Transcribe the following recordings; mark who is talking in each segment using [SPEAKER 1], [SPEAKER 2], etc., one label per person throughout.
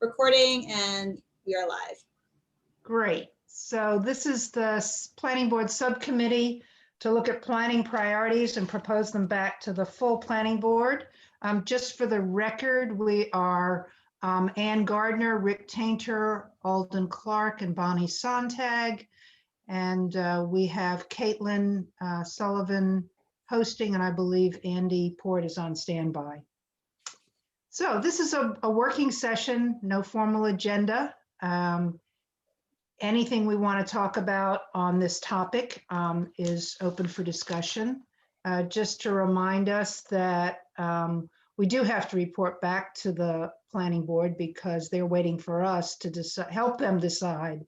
[SPEAKER 1] recording, and we are live.
[SPEAKER 2] Great. So this is the Planning Board Subcommittee to look at planning priorities and propose them back to the full Planning Board. Just for the record, we are Ann Gardner, Rick Tainter, Alden Clark, and Bonnie Sontag. And we have Caitlin Sullivan hosting, and I believe Andy Port is on standby. So this is a working session, no formal agenda. Anything we want to talk about on this topic is open for discussion. Just to remind us that we do have to report back to the Planning Board because they're waiting for us to help them decide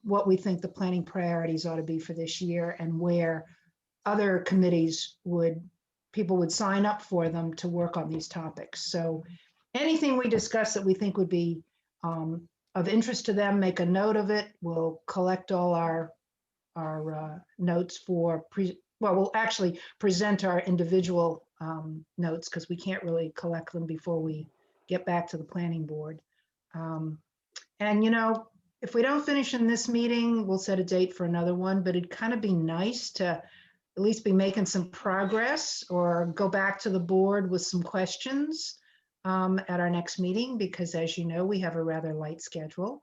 [SPEAKER 2] what we think the planning priorities ought to be for this year and where other committees people would sign up for them to work on these topics. So anything we discuss that we think would be of interest to them, make a note of it. We'll collect all our notes we'll actually present our individual notes because we can't really collect them before we get back to the Planning Board. And if we don't finish in this meeting, we'll set a date for another one, but it'd kind of be nice to at least be making some progress or go back to the board with some questions at our next meeting, because as you know, we have a rather light schedule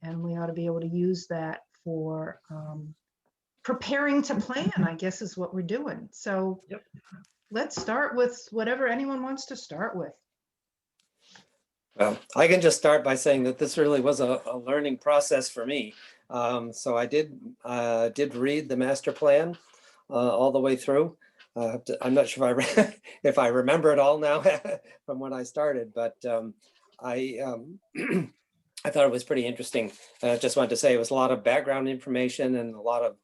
[SPEAKER 2] and we ought to be able to use that for preparing to plan, I guess is what we're doing. So yep. Let's start with whatever anyone wants to start with.
[SPEAKER 3] Well, I can just start by saying that this really was a learning process for me. So I did read the master plan all the way through. I'm not sure if I remember it all now from when I started, but I thought it was pretty interesting. I just wanted to say it was a lot of background information and a lot of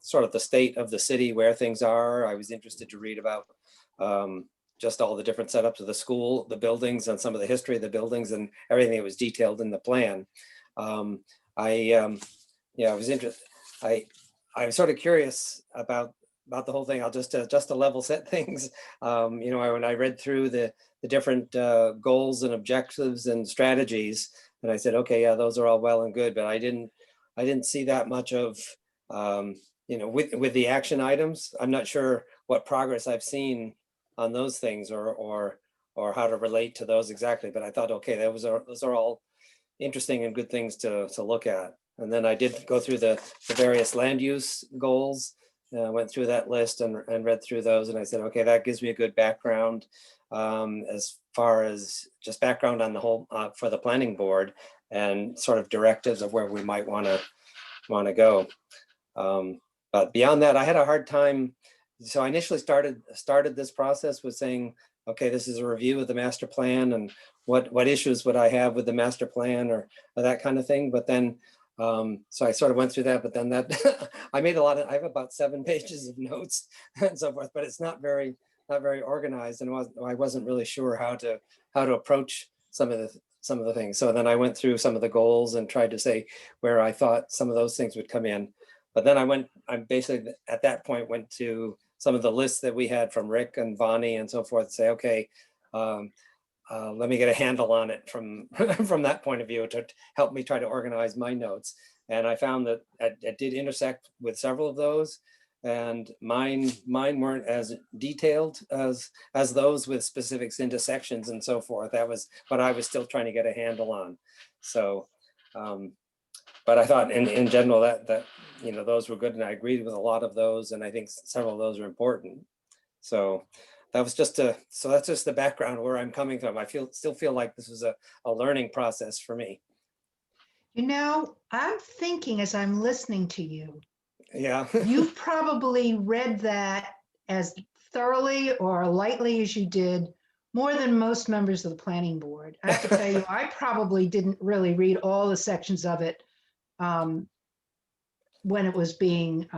[SPEAKER 3] sort of the state of the city, where things are. I was interested to read about just all the different setups of the school, the buildings, and some of the history of the buildings and everything that was detailed in the plan. I was interested. I'm sort of curious about the whole thing. I'll just to level set things. When I read through the different goals and objectives and strategies, and I said, okay, yeah, those are all well and good, but I didn't see that much of, with the action items. I'm not sure what progress I've seen on those things or how to relate to those exactly. But I thought, okay, those are all interesting and good things to look at. And then I did go through the various land use goals. Went through that list and read through those, and I said, okay, that gives me a good background as far as just background on the whole for the Planning Board and sort of directives of where we might want to go. But beyond that, I had a hard time. So I initially started this process with saying, okay, this is a review of the master plan and what issues would I have with the master plan or that kind of thing. But then so I sort of went through that, but then I have about 7 pages of notes and so forth, but it's not very organized, and I wasn't really sure how to approach some of the things. So then I went through some of the goals and tried to say where I thought some of those things would come in. But then I basically at that point went to some of the lists that we had from Rick and Bonnie and so forth, say, okay, let me get a handle on it from that point of view to help me try to organize my notes. And I found that it did intersect with several of those, and mine weren't as detailed as those with specifics into sections and so forth. That was what I was still trying to get a handle on. So, but I thought in general that those were good, and I agreed with a lot of those, and I think several of those are important. So that was so that's just the background where I'm coming from. I still feel like this was a learning process for me.
[SPEAKER 2] I'm thinking as I'm listening to you,
[SPEAKER 3] yeah,
[SPEAKER 2] you've probably read that as thoroughly or lightly as you did more than most members of the Planning Board. I have to tell you, I probably didn't really read all the sections of it when it was being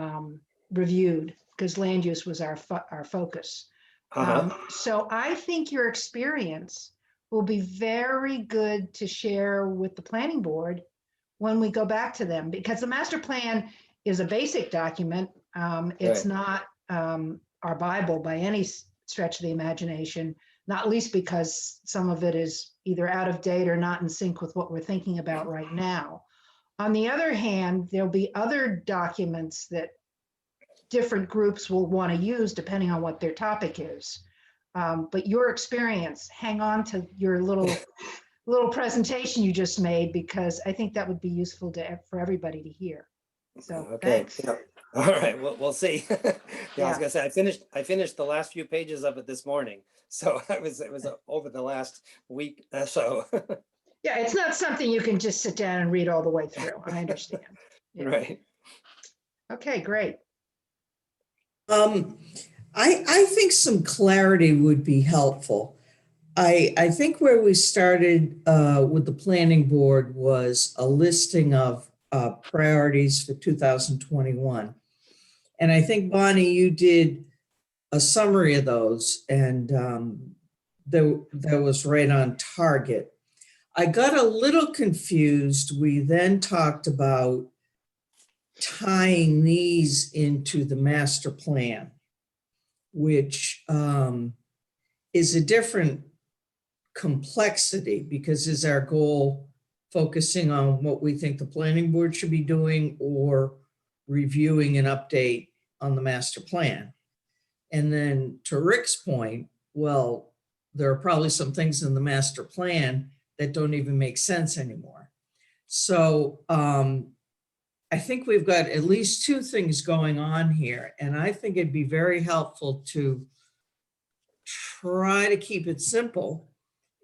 [SPEAKER 2] reviewed, because land use was our focus. So I think your experience will be very good to share with the Planning Board when we go back to them, because the master plan is a basic document. It's not our Bible by any stretch of the imagination. not least because some of it is either out of date or not in sync with what we're thinking about right now. On the other hand, there'll be other documents that different groups will want to use depending on what their topic is. But your experience, hang on to your little presentation you just made, because I think that would be useful for everybody to hear. So
[SPEAKER 3] Okay.
[SPEAKER 2] thanks.
[SPEAKER 3] Yeah. All right. We'll see. Yeah, I was
[SPEAKER 2] Yeah.
[SPEAKER 3] gonna say I finished the last few pages of it this morning, so it was over the last week. So
[SPEAKER 2] Yeah, it's not something you can just sit down and read all the way through. I understand. Yeah.
[SPEAKER 3] right.
[SPEAKER 2] Okay, great.
[SPEAKER 4] I think some clarity would be helpful. I think where we started with the planning board was a listing of priorities for 2021. And I think, Bonnie, you did a summary of those, and that was right on target. I got a little confused. We then talked about tying these into the master plan, which is a different complexity, because is our goal focusing on what we think the planning board should be doing, or reviewing an update on the master plan? And then to Rick's point, well, there are probably some things in the master plan that don't even make sense anymore. So I think we've got at least two things going on here, and I think it'd be very helpful to try to keep it simple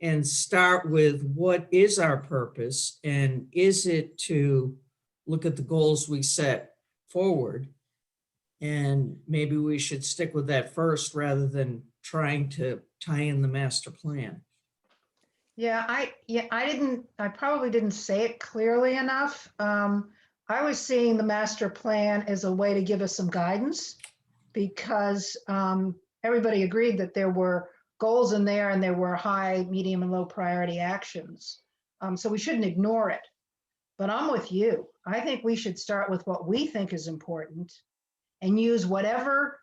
[SPEAKER 4] and start with what is our purpose, and is it to look at the goals we set forward, and maybe we should stick with that first rather than trying to tie in the master plan.
[SPEAKER 2] Yeah, I probably didn't say it clearly enough. I was seeing the master plan as a way to give us some guidance, because everybody agreed that there were goals in there and there were high, medium, and low priority actions. So we shouldn't ignore it. But I'm with you. I think we should start with what we think is important and use whatever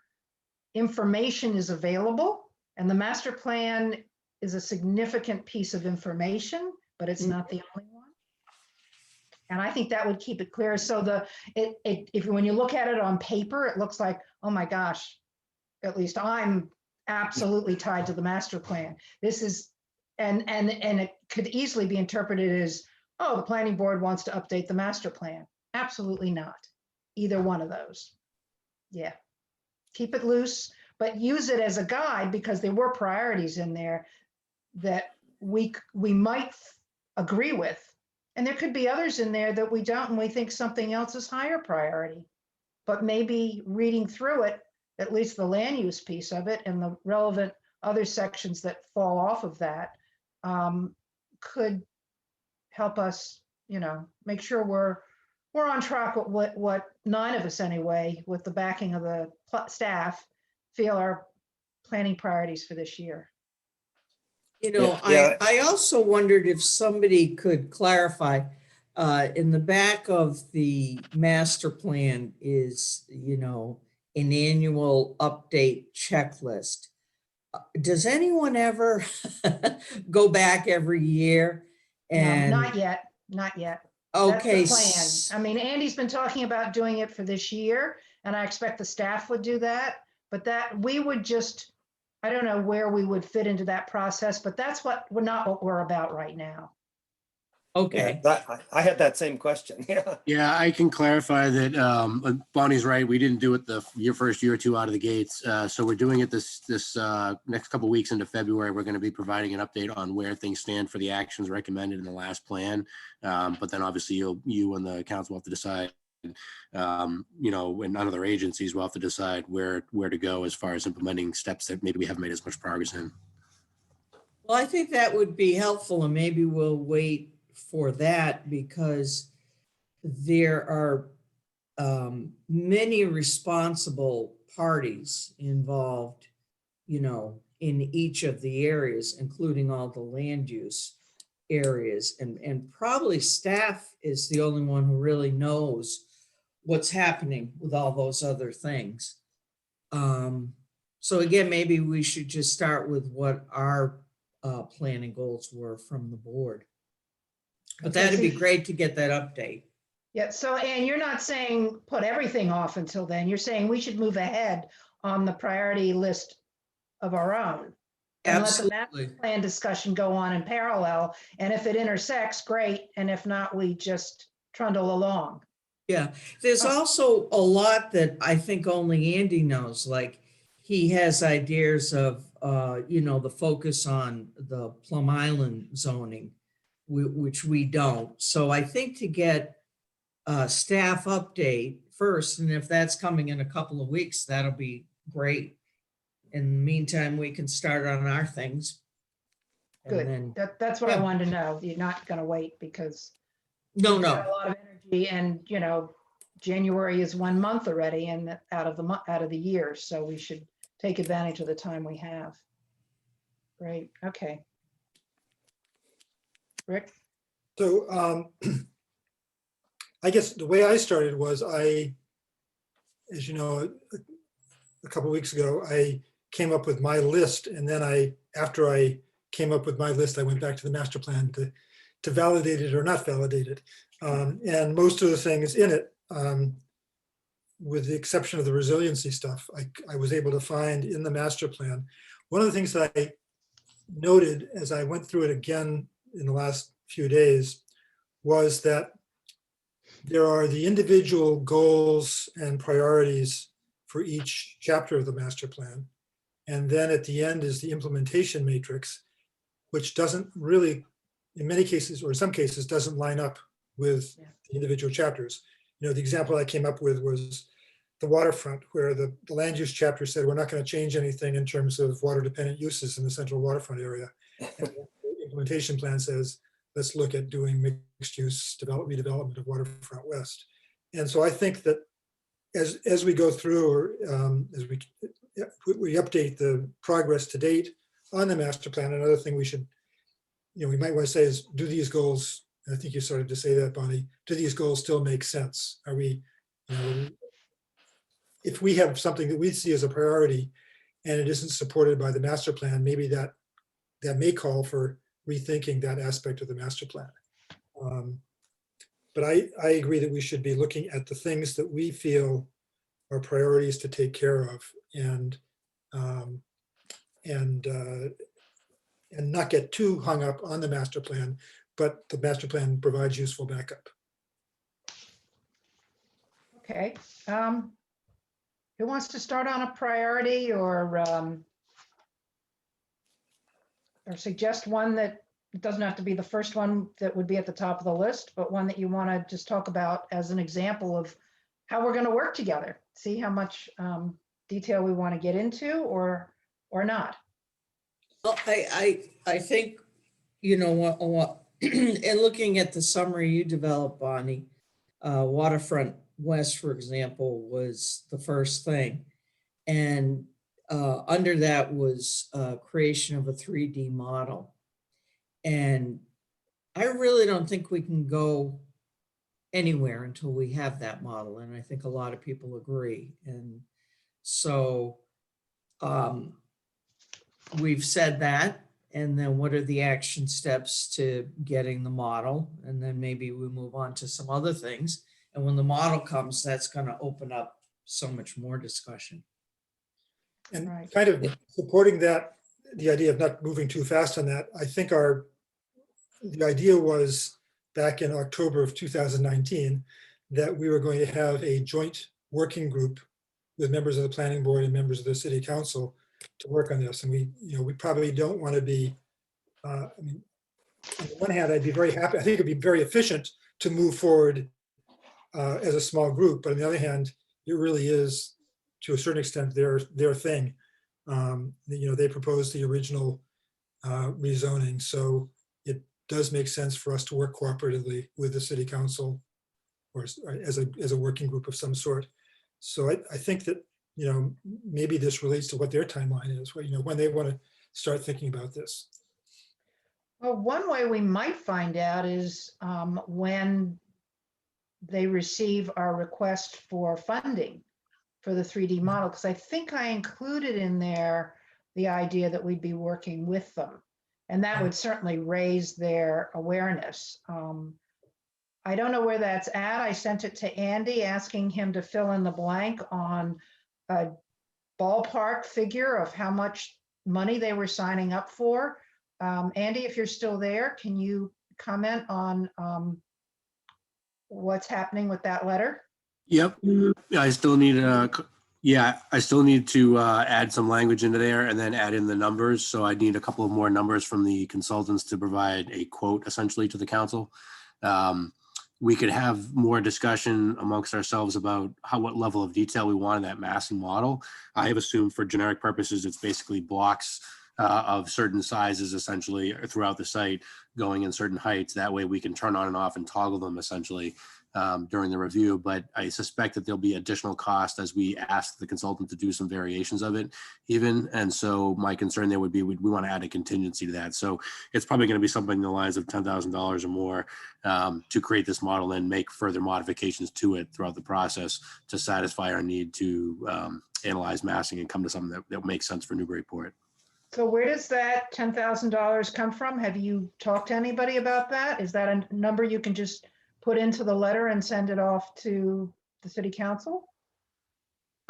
[SPEAKER 2] information is available. And the master plan is a significant piece of information, but it's not the only one. And I think that would keep it clear. So when you look at it on paper, it looks like, oh my gosh, at least I'm absolutely tied to the master plan. This is, and it could easily be interpreted as, oh, the planning board wants to update the master plan. Absolutely not. Either one of those. Yeah. Keep it loose, but use it as a guide, because there were priorities in there that we might agree with. And there could be others in there that we don't, and we think something else is higher priority. But maybe reading through it, at least the land use piece of it and the relevant other sections that fall off of that, could help us, make sure we're on track with what 9 of us anyway, with the backing of the staff, feel our planning priorities for this year.
[SPEAKER 3] Yeah.
[SPEAKER 4] I also wondered if somebody could clarify, in the back of the master plan is, an annual update checklist. Does anyone ever go back every year? And
[SPEAKER 2] No, not yet.
[SPEAKER 4] Okay.
[SPEAKER 2] That's the plan. I mean, Andy's been talking about doing it for this year, and I expect the staff would do that, but that we would just, I don't know where we would fit into that process, but that's not what we're about right now.
[SPEAKER 4] Okay.
[SPEAKER 3] Yeah, I had that same question. Yeah.
[SPEAKER 5] Yeah, I can clarify that Bonnie's right. We didn't do it the first year or two out of the gates. So we're doing it this next couple of weeks into February. We're going to be providing an update on where things stand for the actions recommended in the last plan. But then obviously you and the council will have to decide, and other agencies will have to decide where to go as far as implementing steps that maybe we haven't made as much progress in.
[SPEAKER 4] Well, I think that would be helpful, and maybe we'll wait for that, because there are many responsible parties involved, in each of the areas, including all the land use areas. And probably staff is the only one who really knows what's happening with all those other things. So again, maybe we should just start with what our planning goals were from the board. But
[SPEAKER 2] Okay,
[SPEAKER 4] that'd be
[SPEAKER 2] so-
[SPEAKER 4] great to get that update.
[SPEAKER 2] Yeah, so, and you're not saying put everything off until then. You're saying we should move ahead on the priority list of our own. And let the master
[SPEAKER 4] Absolutely.
[SPEAKER 2] plan discussion go on in parallel. And if it intersects, great. And if not, we just trundle along.
[SPEAKER 4] Yeah, there's
[SPEAKER 2] Oh.
[SPEAKER 4] also a lot that I think only Andy knows, like he has ideas of, the focus on the Plum Island zoning, which we don't. So I think to get a staff update first, and if that's coming in a couple of weeks, that'll be great. In the meantime, we can start on our things. And
[SPEAKER 2] Good.
[SPEAKER 4] then,
[SPEAKER 2] That's what I
[SPEAKER 4] Yeah.
[SPEAKER 2] wanted to know. You're not going to wait because
[SPEAKER 4] no,
[SPEAKER 2] we've got a
[SPEAKER 4] no,
[SPEAKER 2] lot of energy and, January is 1 month already and out of the year. So we should take advantage of the time we have. Great. Okay. Rick?
[SPEAKER 6] So I guess the way I started was as you know, a couple of weeks ago, I came up with my list, and then after I came up with my list, I went back to the master plan to validate it or not validate it. And most of the things in it, with the exception of the resiliency stuff, I was able to find in the master plan. One of the things that I noted as I went through it again in the last few days was that there are the individual goals and priorities for each chapter of the master plan. And then at the end is the implementation matrix, which doesn't really, in many cases, or in some cases, doesn't line up with the individual chapters. The example I came up with was the waterfront, where the land use chapter said, we're not going to change anything in terms of water dependent uses in the central waterfront area. And the implementation plan says, let's look at doing mixed use redevelopment of Waterfront West. And so I think that as we go through, or as we update the progress to date on the master plan, another thing we might want to say is, do these goals, I think you started to say that, Bonnie, do these goals still make sense? Are we, if we have something that we see as a priority and it isn't supported by the master plan, maybe that may call for rethinking that aspect of the master plan. But I agree that we should be looking at the things that we feel are priorities to take care of, and not get too hung up on the master plan, but the master plan provides useful backup.
[SPEAKER 2] Okay. Who wants to start on a priority or suggest one that it doesn't have to be the first one that would be at the top of the list, but one that you want to just talk about as an example of how we're going to work together, see how much detail we want to get into or not.
[SPEAKER 4] Well, I think, what, and looking at the summary you developed, Bonnie, Waterfront West, for example, was the first thing. And under that was creation of a 3D model. And I really don't think we can go anywhere until we have that model. And I think a lot of people agree. And so we've said that. And then what are the action steps to getting the model? And then maybe we move on to some other things. And when the model comes, that's going to open up so much more discussion.
[SPEAKER 6] And
[SPEAKER 2] Right.
[SPEAKER 6] kind of supporting that, the idea of not moving too fast on that, I think the idea was back in October of 2019 that we were going to have a joint working group with members of the planning board and members of the city council to work on this. And we probably don't want to be, on the one hand, I'd be very happy. I think it'd be very efficient to move forward as a small group, but on the other hand, it really is, to a certain extent, their thing. They proposed the original rezoning, so it does make sense for us to work cooperatively with the city council or as a working group of some sort. So I think that maybe this relates to what their timeline is, when they want to start thinking about this.
[SPEAKER 2] Well, one way we might find out is when they receive our request for funding for the 3D model, because I think I included in there the idea that we'd be working with them. And that would certainly raise their awareness. I don't know where that's at. I sent it to Andy asking him to fill in the blank on a ballpark figure of how much money they were signing up for. Andy, if you're still there, can you comment on what's happening with that letter?
[SPEAKER 5] Yep. I still need I still need to add some language into there and then add in the numbers. So I need a couple of more numbers from the consultants to provide a quote essentially to the council. We could have more discussion amongst ourselves about what level of detail we want in that massing model. I have assumed for generic purposes, it's basically blocks of certain sizes essentially throughout the site going in certain heights. That way we can turn on and off and toggle them essentially during the review. But I suspect that there'll be additional cost as we ask the consultant to do some variations of it even. And so my concern there would be, we want to add a contingency to that. So it's probably going to be something in the lines of $10,000 or more to create this model and make further modifications to it throughout the process to satisfy our need to analyze massing and come to something that makes sense for Newburyport.
[SPEAKER 2] So where does that $10,000 come from? Have you talked to anybody about that? Is that a number you can just put into the letter and send it off to the city council?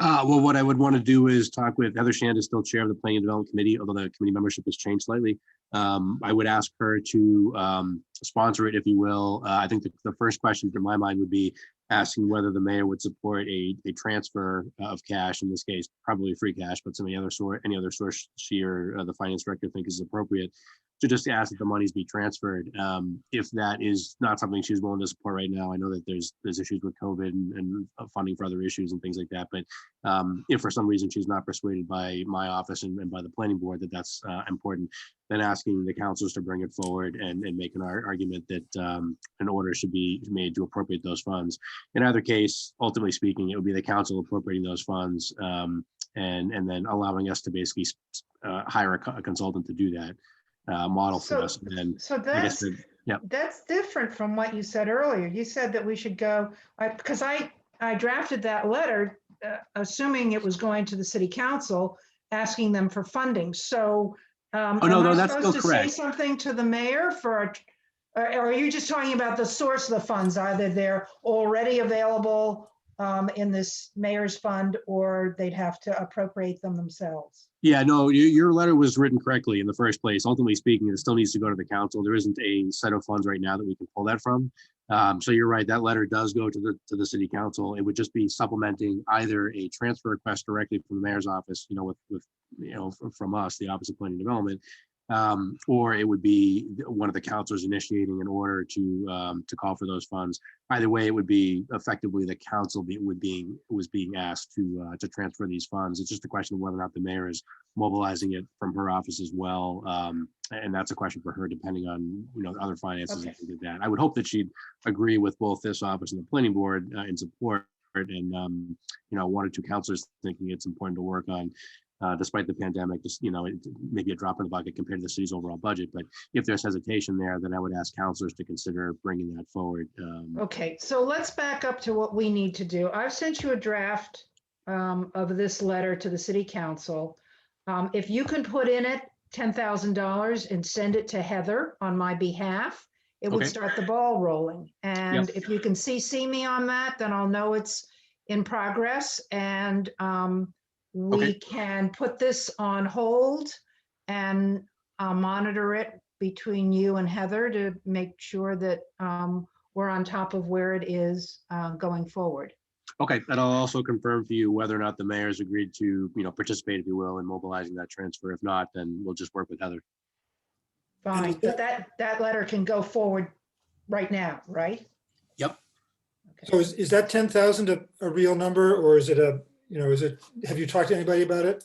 [SPEAKER 5] Well, what I would want to do is talk with Heather Shand, is still chair of the Planning and Development Committee, although the committee membership has changed slightly. I would ask her to sponsor it, if you will. I think the first question in my mind would be asking whether the mayor would support a transfer of cash, in this case, probably free cash, but any other source she or the finance director think is appropriate, to just ask that the monies be transferred. If that is not something she's willing to support right now, I know that there's issues with COVID and funding for other issues and things like that. But if for some reason she's not persuaded by my office and by the planning board that that's important, then asking the councilors to bring it forward and make an argument that an order should be made to appropriate those funds. In either case, ultimately speaking, it would be the council appropriating those funds and then allowing us to basically hire a consultant to do that model for us. And then
[SPEAKER 2] So
[SPEAKER 5] I guess
[SPEAKER 2] that's different from what you said earlier. You said that we should go, because I drafted that letter assuming it was going to the city council, asking them for funding. So
[SPEAKER 5] oh, no, that's still
[SPEAKER 2] supposed to
[SPEAKER 5] correct.
[SPEAKER 2] say something to the mayor for, or are you just talking about the source of the funds? Either they're already available in this mayor's fund, or they'd have to appropriate them themselves?
[SPEAKER 5] Yeah, no, your letter was written correctly in the first place. Ultimately speaking, it still needs to go to the council. There isn't a set of funds right now that we can pull that from. So you're right, that letter does go to the city council. It would just be supplementing either a transfer request directly from the mayor's office, from us, the Office of Planning and Development, or it would be one of the councilors initiating an order to call for those funds. Either way, it would be effectively the council was being asked to transfer these funds. It's just a question of whether or not the mayor is mobilizing it from her office as well, and that's a question for her, depending on other finances and things like that. I would hope that she'd agree with both this office and the planning board in support, and one or two councilors thinking it's important to work on. Despite the pandemic, just maybe a drop in the bucket compared to the city's overall budget. But if there's hesitation there, then I would ask councilors to consider bringing that forward.
[SPEAKER 2] Okay, so let's back up to what we need to do. I've sent you a draft of this letter to the city council. If you can put in it $10,000 and send it to Heather on my behalf, it would
[SPEAKER 5] Okay.
[SPEAKER 2] start the ball rolling. And if you can CC me on that, then I'll know it's in progress. And we can put this on hold and monitor it between you and Heather to make sure that we're on top of where it is going forward.
[SPEAKER 5] Okay, and I'll also confirm for you whether or not the mayor's agreed to, participate, if you will, in mobilizing that transfer. If not, then we'll just work with Heather.
[SPEAKER 2] Fine, but that letter can go forward right now, right?
[SPEAKER 5] Yep.
[SPEAKER 2] Okay.
[SPEAKER 6] So is that 10,000 a real number, or is it have you talked to anybody about it?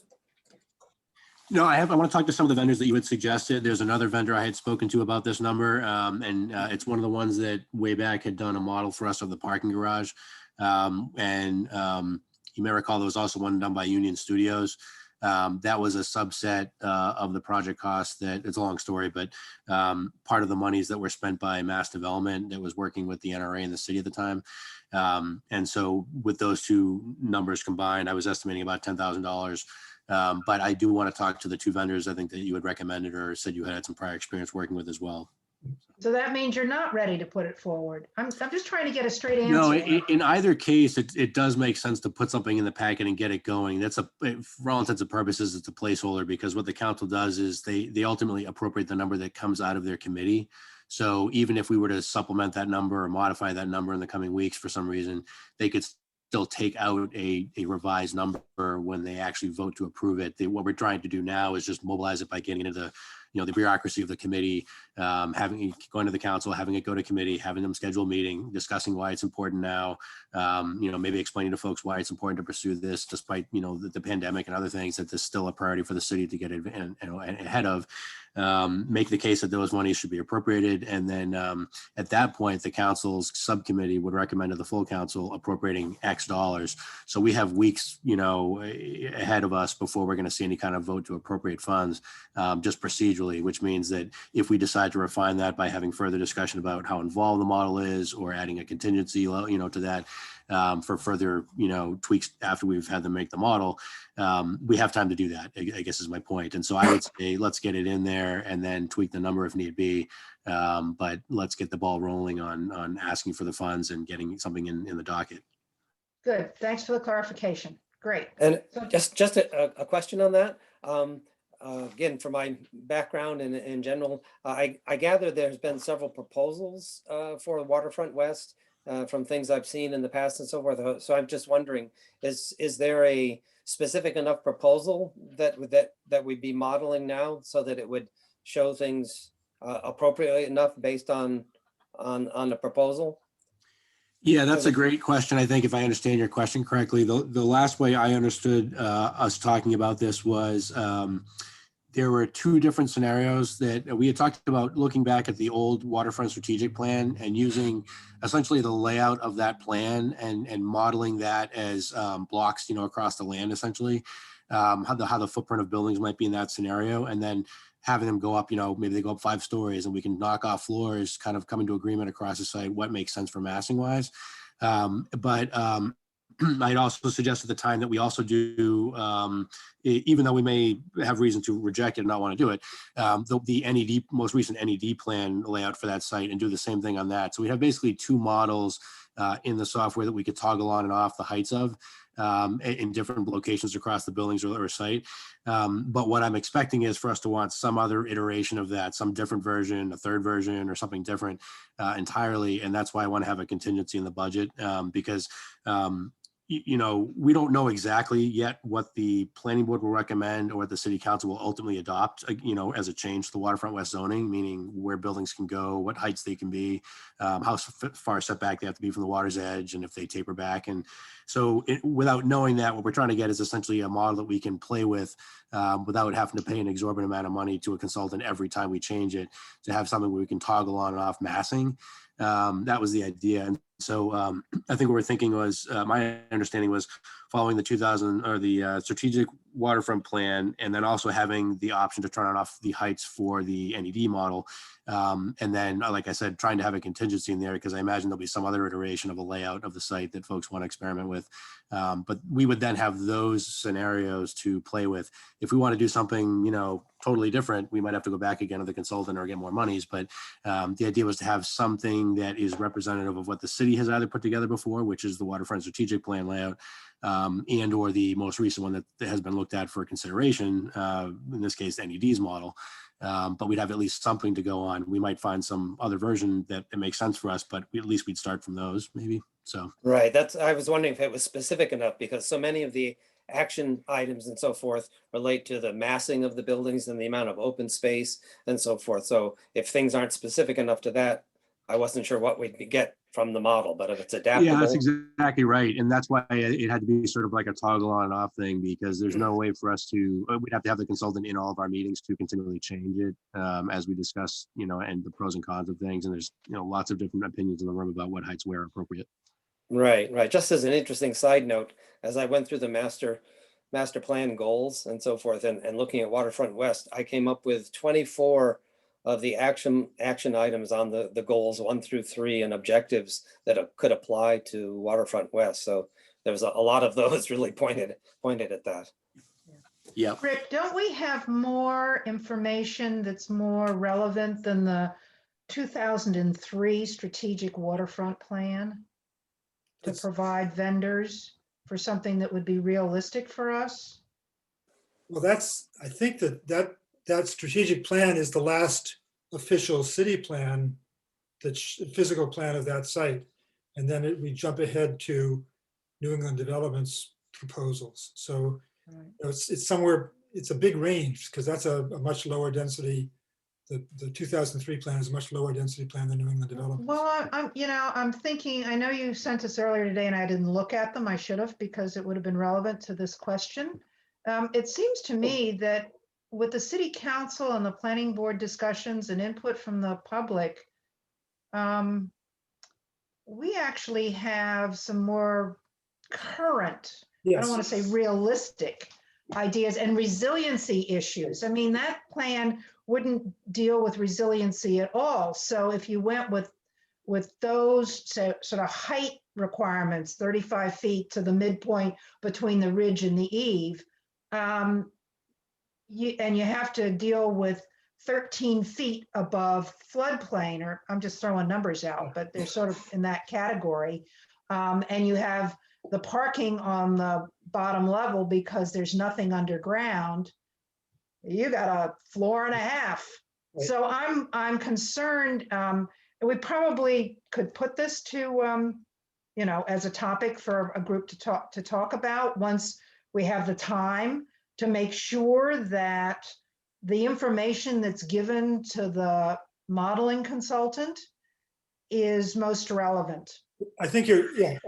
[SPEAKER 5] No, I want to talk to some of the vendors that you had suggested. There's another vendor I had spoken to about this number, and it's one of the ones that way back had done a model for us of the parking garage. You may recall there was also one done by Union Studios. That was a subset of the project cost. That it's a long story, but part of the monies that were spent by Mass Development that was working with the NRA and the city at the time. And so with those two numbers combined, I was estimating about $10,000. But I do want to talk to the two vendors I think that you had recommended or said you had some prior experience working with as well.
[SPEAKER 2] So that means you're not ready to put it forward. I'm just trying to get a straight answer.
[SPEAKER 5] No, in either case, it does make sense to put something in the packet and get it going. That's for all intents and purposes, it's a placeholder, because what the council does is they ultimately appropriate the number that comes out of their committee. So even if we were to supplement that number or modify that number in the coming weeks for some reason, they could still take out a revised number when they actually vote to approve it. What we're trying to do now is just mobilize it by getting into the bureaucracy of the committee, going to the council, having it go to committee, having them schedule a meeting, discussing why it's important now, maybe explaining to folks why it's important to pursue this despite, the pandemic and other things, that there's still a priority for the city to get ahead of. Make the case that those monies should be appropriated. And then at that point, the council's subcommittee would recommend to the full council appropriating X dollars. So we have weeks, ahead of us before we're going to see any kind of vote to appropriate funds, just procedurally, which means that if we decide to refine that by having further discussion about how involved the model is or adding a contingency, to that, for further, tweaks after we've had them make the model, we have time to do that, I guess is my point. And so I would say, let's get it in there and then tweak the number if need be. But let's get the ball rolling on asking for the funds and getting something in the docket.
[SPEAKER 2] Good. Thanks for the clarification. Great.
[SPEAKER 3] And just a question on that. Again, from my background in general, I gather there's been several proposals for Waterfront West from things I've seen in the past and so forth. So I'm just wondering, is there a specific enough proposal that we'd be modeling now so that it would show things appropriately enough based on the proposal?
[SPEAKER 5] Yeah, that's a great question. I think if I understand your question correctly, the last way I understood us talking about this was there were two different scenarios that we had talked about, looking back at the old Waterfront strategic plan and using essentially the layout of that plan and modeling that as blocks, across the land, essentially, how the footprint of buildings might be in that scenario. And then having them go up, maybe they go up 5 stories and we can knock off floors, kind of come into agreement across the site, what makes sense for massing wise. I'd also suggest at the time that we also do, even though we may have reason to reject it and not want to do it, the NED, most recent NED plan layout for that site, and do the same thing on that. So we have basically 2 models in the software that we could toggle on and off the heights of in different locations across the buildings or site. But what I'm expecting is for us to want some other iteration of that, some different version, a third version or something different entirely. And that's why I want to have a contingency in the budget, because we don't know exactly yet what the planning board will recommend or what the city council will ultimately adopt, as a change to the Waterfront West zoning, meaning where buildings can go, what heights they can be, how far setback they have to be from the water's edge, and if they taper back. And so without knowing that, what we're trying to get is essentially a model that we can play with without having to pay an exorbitant amount of money to a consultant every time we change it, to have something where we can toggle on and off massing. That was the idea. And so I think what we're thinking was, my understanding was following the strategic waterfront plan, and then also having the option to turn on off the heights for the NED model. And then, like I said, trying to have a contingency in there, because I imagine there'll be some other iteration of a layout of the site that folks want to experiment with. But we would then have those scenarios to play with. If we want to do something, totally different, we might have to go back again to the consultant or get more monies. But the idea was to have something that is representative of what the city has either put together before, which is the waterfront strategic plan layout, and or the most recent one that has been looked at for consideration, in this case, NED's model. But we'd have at least something to go on. We might find some other version that makes sense for us, but at least we'd start from those, maybe. So
[SPEAKER 3] right, I was wondering if it was specific enough, because so many of the action items and so forth relate to the massing of the buildings and the amount of open space and so forth. So if things aren't specific enough to that, I wasn't sure what we'd get from the model. But if it's adaptable.
[SPEAKER 5] Yeah, that's exactly right. And that's why it had to be sort of like a toggle on and off thing, because there's no way for us to, we'd have to have the consultant in all of our meetings to continually change it as we discuss, and the pros and cons of things. And there's, lots of different opinions in the room about what heights were appropriate.
[SPEAKER 3] Right. Just as an interesting side note, as I went through the master master plan goals and so forth, and looking at Waterfront West, I came up with 24 of the action items on the goals 1 through 3 and objectives that could apply to Waterfront West. So there was a lot of those really pointed at that.
[SPEAKER 5] Yeah.
[SPEAKER 2] Rick, don't we have more information that's more relevant than the 2003 Strategic Waterfront Plan to
[SPEAKER 6] That's-
[SPEAKER 2] provide vendors for something that would be realistic for us?
[SPEAKER 6] Well, I think that strategic plan is the last official city plan, the physical plan of that site. And then we jump ahead to New England Development's proposals. So
[SPEAKER 2] Right.
[SPEAKER 6] it's somewhere, it's a big range because that's a much lower density. The 2003 plan is a much lower density plan than New England Development.
[SPEAKER 2] Well, I'm thinking, I know you sent us earlier today and I didn't look at them. I should have, because it would have been relevant to this question. It seems to me that with the city council and the planning board discussions and input from the public, we actually have some more current, I don't want to say realistic ideas and resiliency issues. I mean, that plan wouldn't deal with resiliency at all. So if you went with those sort of height requirements, 35 feet to the midpoint between the ridge and the eave, you have to deal with 13 feet above floodplain, or I'm just throwing numbers out, but they're sort of in that category. And you have the parking on the bottom level because there's nothing underground. You got a floor and a half.
[SPEAKER 6] Right.
[SPEAKER 2] So I'm concerned, and we probably could put this to, as a topic for a group to talk about once we have the time, to make sure that the information that's given to the modeling consultant is most relevant.
[SPEAKER 6] I think I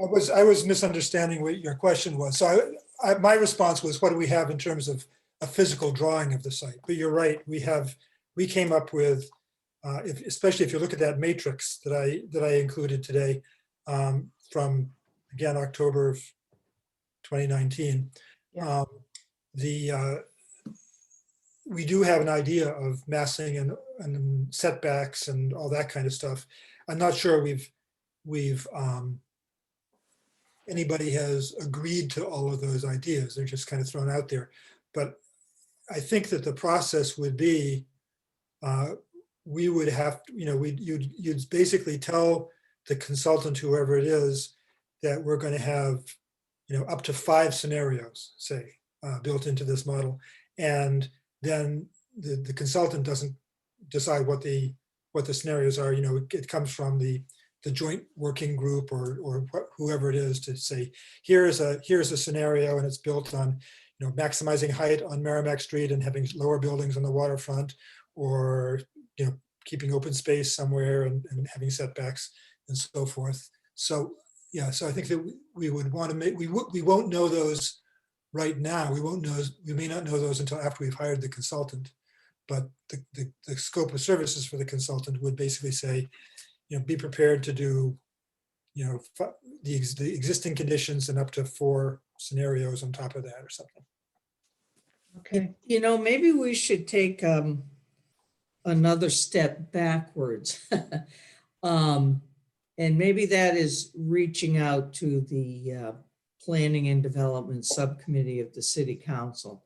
[SPEAKER 6] was misunderstanding what your question was. So my response was, what do we have in terms of a physical drawing of the site? But you're right, we came up with, especially if you look at that matrix that I included today, from, again, October of 2019.
[SPEAKER 2] Yeah.
[SPEAKER 6] We do have an idea of massing and setbacks and all that kind of stuff. I'm not sure anybody has agreed to all of those ideas. They're just kind of thrown out there. But I think that the process would be, we would have, you'd basically tell the consultant, whoever it is, that we're going to have, up to 5 scenarios, say, built into this model. And then the consultant doesn't decide what the scenarios are. It comes from the joint working group or whoever it is to say, here's a scenario, and it's built on maximizing height on Merrimack Street and having lower buildings on the waterfront, or keeping open space somewhere and having setbacks and so forth. So yeah, so I think that we would want to make, we won't know those right now. We may not know those until after we've hired the consultant, but the scope of services for the consultant would basically say, be prepared to do, the existing conditions and up to 4 scenarios on top of that or something.
[SPEAKER 2] Okay.
[SPEAKER 4] Maybe we should take another step backwards. And maybe that is reaching out to the Planning and Development Subcommittee of the City Council.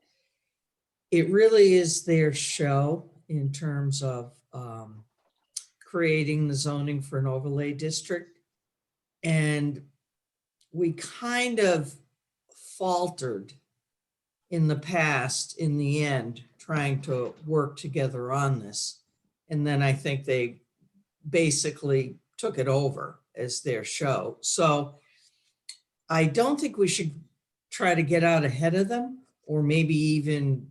[SPEAKER 4] It really is their show in terms of creating the zoning for an overlay district. And we kind of faltered in the past, in the end, trying to work together on this. And then I think they basically took it over as their show. So I don't think we should try to get out ahead of them, or maybe even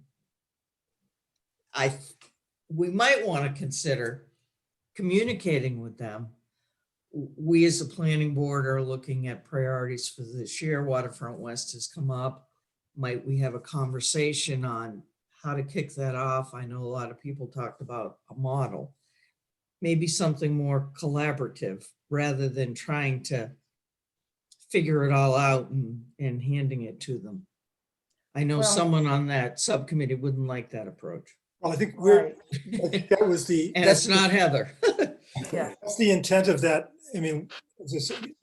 [SPEAKER 4] we might want to consider communicating with them. We as a planning board are looking at priorities for this year. Waterfront West has come up. Might we have a conversation on how to kick that off? I know a lot of people talked about a model, maybe something more collaborative rather than trying to figure it all out and handing it to them. I know
[SPEAKER 2] Well-
[SPEAKER 4] someone on that subcommittee wouldn't like that approach.
[SPEAKER 6] Well, I think
[SPEAKER 2] Right,
[SPEAKER 6] I think that was
[SPEAKER 4] And it's not Heather.
[SPEAKER 2] yeah,
[SPEAKER 6] that's the intent of that. I mean,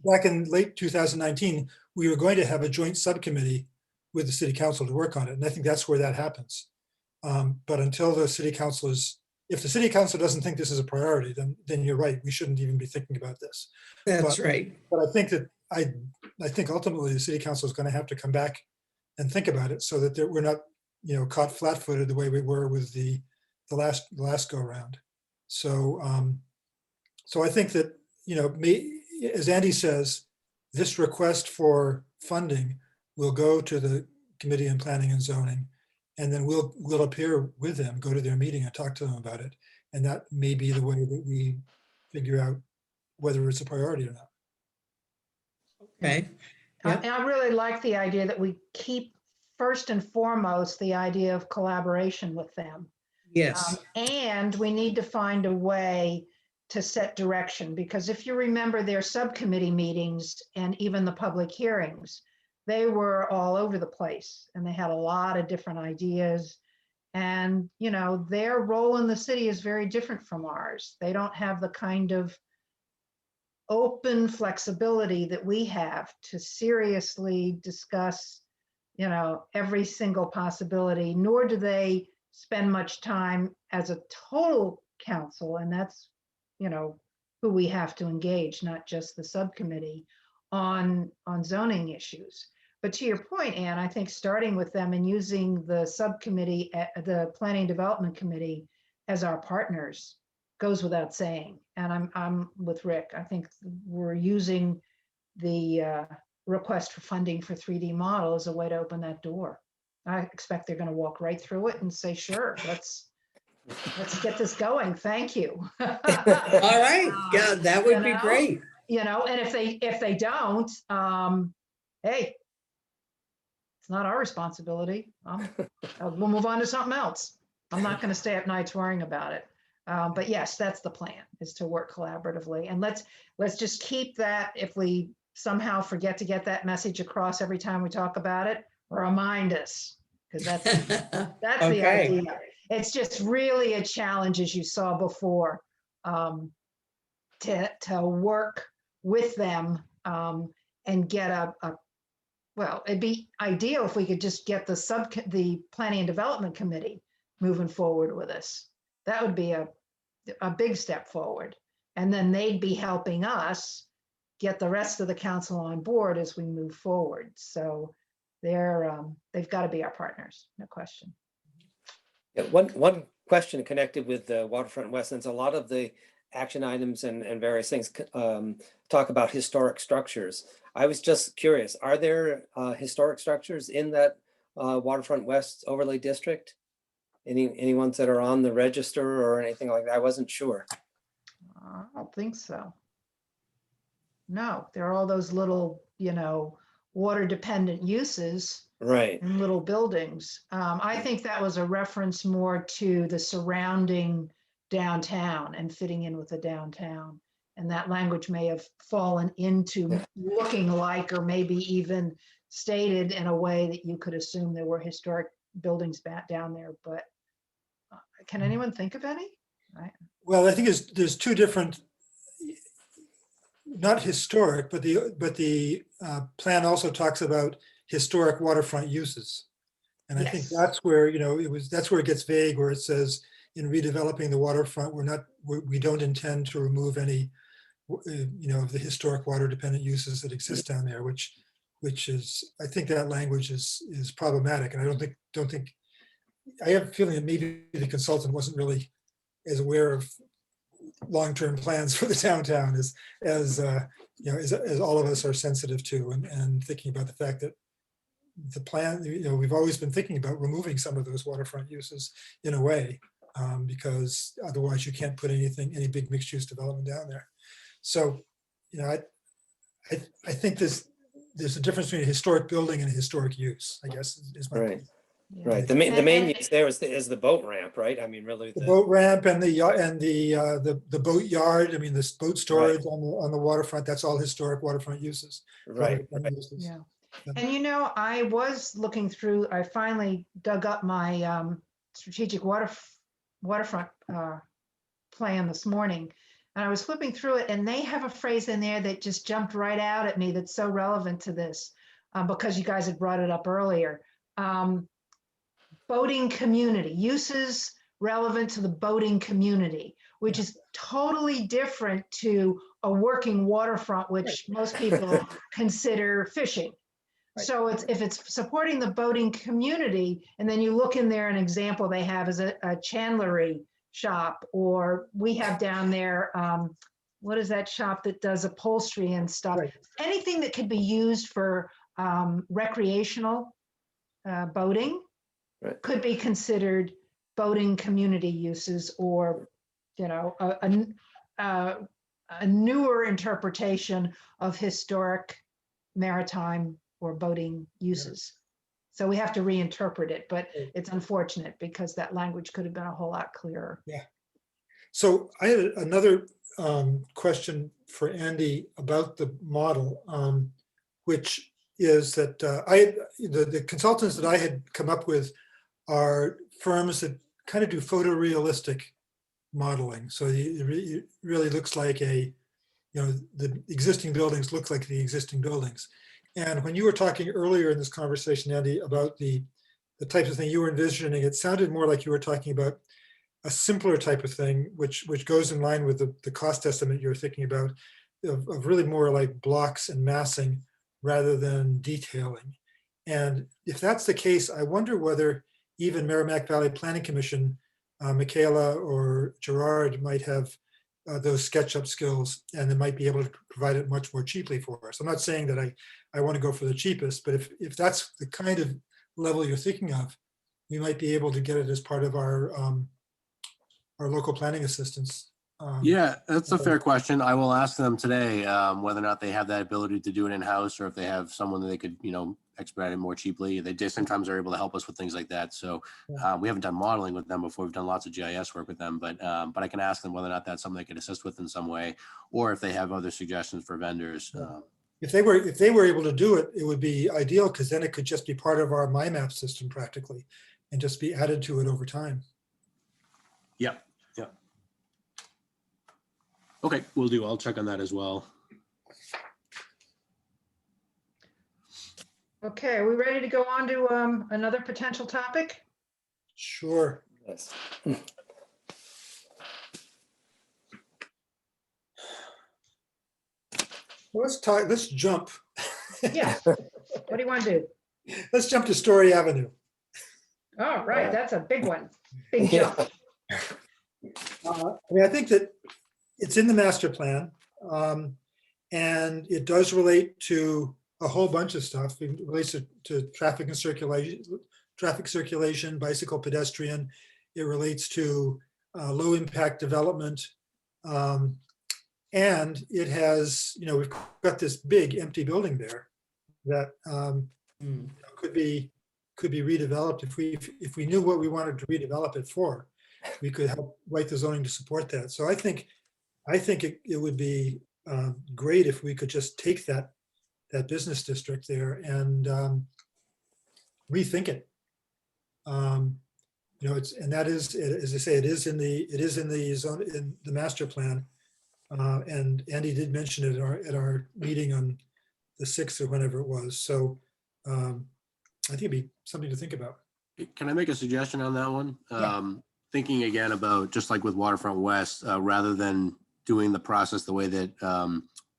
[SPEAKER 6] back in late 2019, we were going to have a joint subcommittee with the city council to work on it. And I think that's where that happens. But until the city council if the city council doesn't think this is a priority, then you're right. We shouldn't even be thinking about this.
[SPEAKER 4] That's right.
[SPEAKER 6] But I think that I think ultimately the city council is going to have to come back and think about it so that we're not, caught flat-footed the way we were with the last go round. So I think that, as Andy says, this request for funding will go to the Committee on Planning and Zoning, and then we'll appear with them, go to their meeting and talk to them about it. And that may be the way that we figure out whether it's a priority or not.
[SPEAKER 4] Okay. Yep.
[SPEAKER 2] And I really like the idea that we keep first and foremost the idea of collaboration with them.
[SPEAKER 4] Yes.
[SPEAKER 2] And we need to find a way to set direction, because if you remember their subcommittee meetings and even the public hearings, they were all over the place and they had a lot of different ideas. And, their role in the city is very different from ours. They don't have the kind of open flexibility that we have to seriously discuss, every single possibility, nor do they spend much time as a total council. And that's, who we have to engage, not just the subcommittee on zoning issues. But to your point, Anne, I think starting with them and using the subcommittee, the Planning and Development Committee as our partners goes without saying. And I'm with Rick. I think we're using the request for funding for 3D model as a way to open that door. I expect they're going to walk right through it and say, sure, let's get this going. Thank you.
[SPEAKER 4] All right. Yeah, that would be great.
[SPEAKER 2] And if they don't, hey, it's not our responsibility. We'll move on to something else. I'm not going to stay up nights worrying about it. But yes, that's the plan, is to work collaboratively. And let's just keep that. If we somehow forget to get that message across every time we talk about it, remind us, because that's the
[SPEAKER 4] Okay.
[SPEAKER 2] idea. It's just really a challenge, as you saw before, to work with them and get well, it'd be ideal if we could just get the Planning and Development Committee moving forward with us. That would be a big step forward. And then they'd be helping us get the rest of the council on board as we move forward. So they've got to be our partners, no question.
[SPEAKER 3] Yeah, one question connected with the Waterfront West, since a lot of the action items and various things talk about historic structures. I was just curious, are there historic structures in that Waterfront West overlay district? Any ones that are on the register or anything like that? I wasn't sure.
[SPEAKER 2] I don't think so. No, there are all those little, water dependent uses
[SPEAKER 3] Right.
[SPEAKER 2] in little buildings. I think that was a reference more to the surrounding downtown and fitting in with the downtown. And that language may have fallen into looking like, or maybe even stated in a way that you could assume there were historic buildings back down there. But can anyone think of any?
[SPEAKER 6] Well, I think there's two different, not historic, but the plan also talks about historic waterfront uses. And I think
[SPEAKER 2] Yes.
[SPEAKER 6] that's where, that's where it gets vague, where it says in redeveloping the waterfront, we don't intend to remove any, of the historic water dependent uses that exist down there, which is, I think that language is problematic. And I don't think, I have a feeling that maybe the consultant wasn't really as aware of long-term plans for the downtown as all of us are sensitive to, and thinking about the fact that the plan, we've always been thinking about removing some of those waterfront uses in a way, because otherwise you can't put any big mixed use development down there. So, I think there's a difference between a historic building and a historic use, I guess, is my
[SPEAKER 3] Right.
[SPEAKER 6] point.
[SPEAKER 2] Yeah.
[SPEAKER 3] Right. The main use there is the boat ramp, right? I mean, really.
[SPEAKER 6] The boat ramp and the boat yard. I mean, this boat storage on the waterfront. That's all historic waterfront uses.
[SPEAKER 3] Right.
[SPEAKER 6] Waterfront uses.
[SPEAKER 2] Yeah. And you know, I was looking through, I finally dug up my strategic waterfront plan this morning. And I was flipping through it, and they have a phrase in there that just jumped right out at me that's so relevant to this, because you guys had brought it up earlier. Boating community, uses relevant to the boating community, which is totally different to a working waterfront, which most people consider fishing.
[SPEAKER 1] Right.
[SPEAKER 2] So if it's supporting the boating community, and then you look in there, an example they have is a chandlery shop, or we have down there, what is that shop that does upholstery and stuff?
[SPEAKER 6] Right.
[SPEAKER 2] Anything that could be used for recreational boating
[SPEAKER 3] Right.
[SPEAKER 2] could be considered boating community uses, or, you know, a newer interpretation of historic maritime or boating uses. So we have to reinterpret it, but it's unfortunate because that language could have been a whole lot clearer.
[SPEAKER 6] So I had another question for Andy about the model, which is that the consultants that I had come up with are firms that kind of do photorealistic modeling. So it really looks like the existing buildings look like the existing buildings. And when you were talking earlier in this conversation, Andy, about the types of thing you were envisioning, it sounded more like you were talking about a simpler type of thing, which goes in line with the cost estimate you're thinking about, of really more like blocks and massing rather than detailing. And if that's the case, I wonder whether even Merrimack Valley Planning Commission, Michaela or Gerard might have those SketchUp skills, and they might be able to provide it much more cheaply for us. I'm not saying that I want to go for the cheapest, but if that's the kind of level you're thinking of, we might be able to get it as part of our local planning assistance.
[SPEAKER 5] Yeah, that's a fair question. I will ask them today whether or not they have that ability to do it in-house, or if they have someone that they could, expedite it more cheaply. They just sometimes are able to help us with things like that. So we haven't done modeling with them before. We've done lots of GIS work with them, but I can ask them whether or not that's something they could assist with in some way, or if they have other suggestions for vendors.
[SPEAKER 6] If they were able to do it, it would be ideal, because then it could just be part of our MyMap system practically, and just be added to it over time.
[SPEAKER 5] Yeah. Okay, we'll do. I'll check on that as well.
[SPEAKER 2] Okay, are we ready to go on to another potential topic?
[SPEAKER 6] Sure.
[SPEAKER 3] Yes.
[SPEAKER 6] Let's jump.
[SPEAKER 2] Yeah. What do you want to do?
[SPEAKER 6] Let's jump to Story Avenue.
[SPEAKER 2] Oh, right, that's a big one. Big jump.
[SPEAKER 6] I think that it's in the master plan, and it does relate to a whole bunch of stuff. It relates to traffic and circulation, bicycle, pedestrian. It relates to low impact development, and it has, we've got this big empty building there that could be redeveloped. If we knew what we wanted to redevelop it for, we could help write the zoning to support that. So I think it would be great if we could just take that business district there and rethink it. And that is, as I say, it is in the zone, in the master plan. And Andy did mention it at our meeting on the 6th or whenever it was. So I think it'd be something to think about.
[SPEAKER 5] Can I make a suggestion on that one?
[SPEAKER 6] Yeah.
[SPEAKER 5] Thinking again about, just like with Waterfront West, rather than doing the process the way that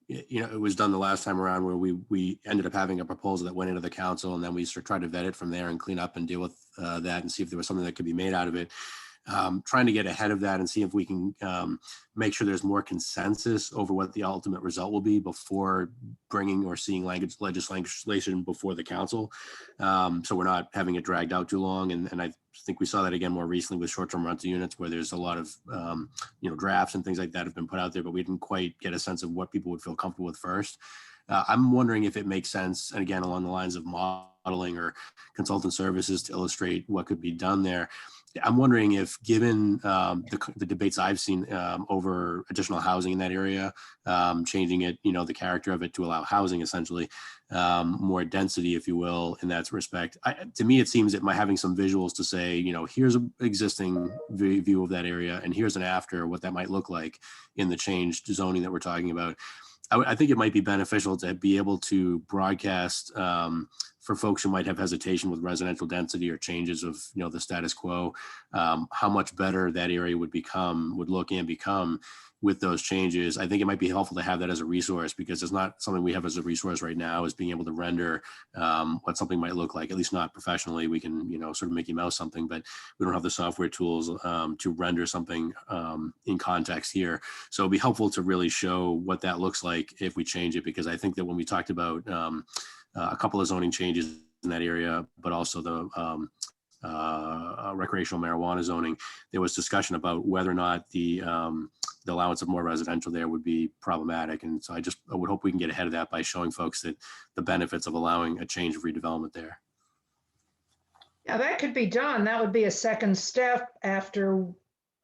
[SPEAKER 5] it was done the last time around, where we ended up having a proposal that went into the council, and then we tried to vet it from there and clean up and deal with that and see if there was something that could be made out of it. Trying to get ahead of that and see if we can make sure there's more consensus over what the ultimate result will be before bringing or seeing legislation before the council. So we're not having it dragged out too long. And I think we saw that again more recently with short-term rental units, where there's a lot of drafts and things like that have been put out there, but we didn't quite get a sense of what people would feel comfortable with first. I'm wondering if it makes sense, and again, along the lines of modeling or consultant services to illustrate what could be done there, I'm wondering if, given the debates I've seen over additional housing in that area, changing it, the character of it to allow housing, essentially, more density, if you will, in that respect. To me, it seems that by having some visuals to say, here's an existing view of that area, and here's an after, what that might look like in the changed zoning that we're talking about. I think it might be beneficial to be able to broadcast for folks who might have hesitation with residential density or changes of the status quo, how much better that area would look and become with those changes. I think it might be helpful to have that as a resource, because it's not something we have as a resource right now, is being able to render what something might look like, at least not professionally. We can, sort of Mickey Mouse something, but we don't have the software tools to render something in context here. So it'd be helpful to really show what that looks like if we change it, because I think that when we talked about a couple of zoning changes in that area, but also the recreational marijuana zoning, there was discussion about whether or not the allowance of more residential there would be problematic. And so I would hope we can get ahead of that by showing folks that the benefits of allowing a change of redevelopment there.
[SPEAKER 2] Yeah, that could be done. That would be a second step after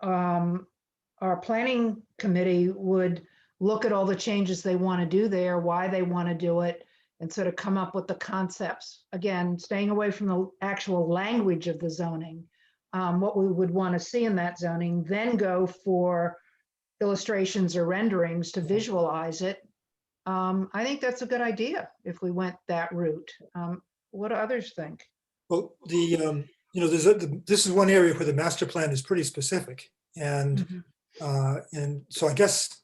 [SPEAKER 2] our planning committee would look at all the changes they want to do there, why they want to do it, and sort of come up with the concepts. Again, staying away from the actual language of the zoning, what we would want to see in that zoning, then go for illustrations or renderings to visualize it. I think that's a good idea if we went that route. What do others think?
[SPEAKER 6] Well, this is one area where the master plan is pretty specific, and and so I guess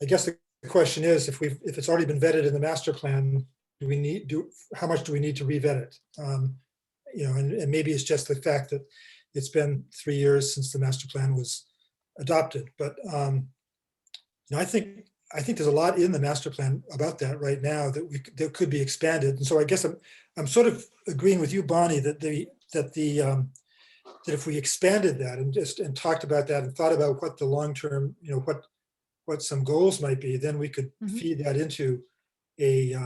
[SPEAKER 6] the question is, if it's already been vetted in the master plan, how much do we need to re-vet it? And maybe it's just the fact that it's been 3 years since the master plan was adopted, but I think there's a lot in the master plan about that right now that could be expanded. And so I guess I'm sort of agreeing with you, Bonnie, that if we expanded that and talked about that and thought about what the long-term, what some goals might be, then we could feed that into a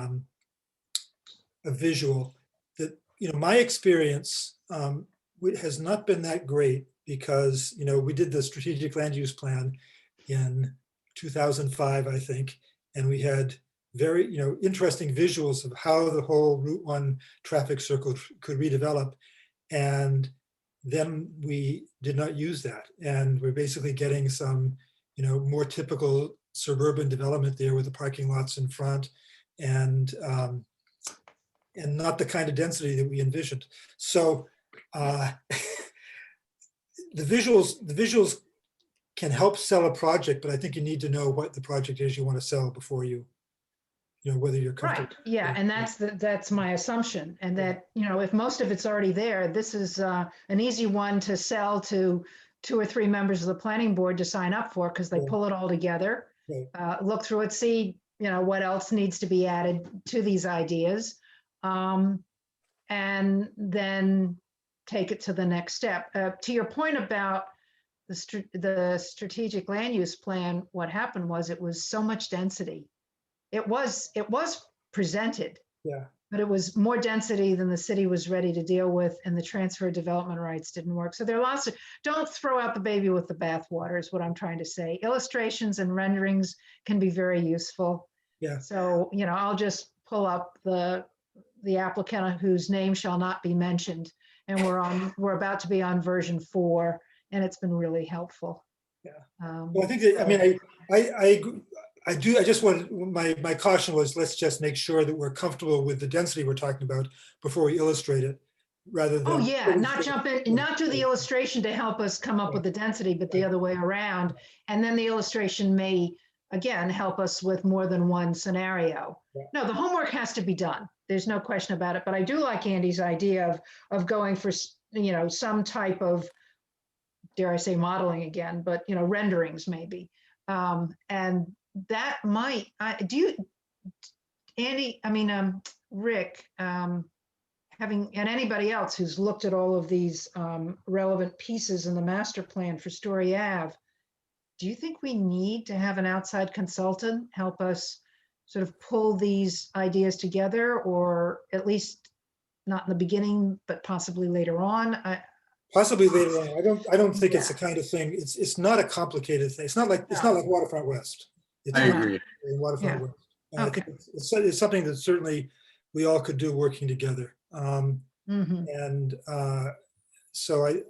[SPEAKER 6] visual. That my experience has not been that great, because we did the strategic land use plan in 2005, I think, and we had very interesting visuals of how the whole Route 1 traffic circle could redevelop, and then we did not use that, and we're basically getting some more typical suburban development there with the parking lots in front, and not the kind of density that we envisioned. So the visuals can help sell a project, but I think you need to know what the project is you want to sell before whether you're comfortable.
[SPEAKER 2] Right. Yeah, and that's my assumption. And that if most of it's already there, this is an easy one to sell to 2 or 3 members of the planning board to sign up for, because they pull it all together, look through it, see what else needs to be added to these ideas, and then take it to the next step. To your point about the strategic land use plan, what happened was it was so much density. It was presented, but it was more density than the city was ready to deal with, and the transfer of development rights didn't work. So there are lots of, don't throw out the baby with the bathwater is what I'm trying to say. Illustrations and renderings can be very useful.
[SPEAKER 6] Yeah.
[SPEAKER 2] So, I'll just pull up the applicant whose name shall not be mentioned, and we're about to be on version 4, and it's been really helpful.
[SPEAKER 6] Yeah. Well, I think that, I just want, my caution was, let's just make sure that we're comfortable with the density we're talking about before we illustrate it, rather than.
[SPEAKER 2] Oh yeah, not jump in, not do the illustration to help us come up with the density, but the other way around. And then the illustration may, again, help us with more than one scenario. No, the homework has to be done. There's no question about it. But I do like Andy's idea of going for, some type of, dare I say modeling again, but, renderings maybe. And that might, Rick, and anybody else who's looked at all of these relevant pieces in the master plan for Story Ave, do you think we need to have an outside consultant help us sort of pull these ideas together, or at least not in the beginning, but possibly later on?
[SPEAKER 6] Possibly later on. I don't think it's the kind of thing, it's not a complicated thing. It's not like Waterfront West. It's
[SPEAKER 5] I
[SPEAKER 6] not
[SPEAKER 5] agree.
[SPEAKER 6] Waterfront
[SPEAKER 2] Yeah.
[SPEAKER 6] West. And I
[SPEAKER 2] Okay.
[SPEAKER 6] think it's something that certainly we all could do working together.
[SPEAKER 2] Mhm.
[SPEAKER 6] And so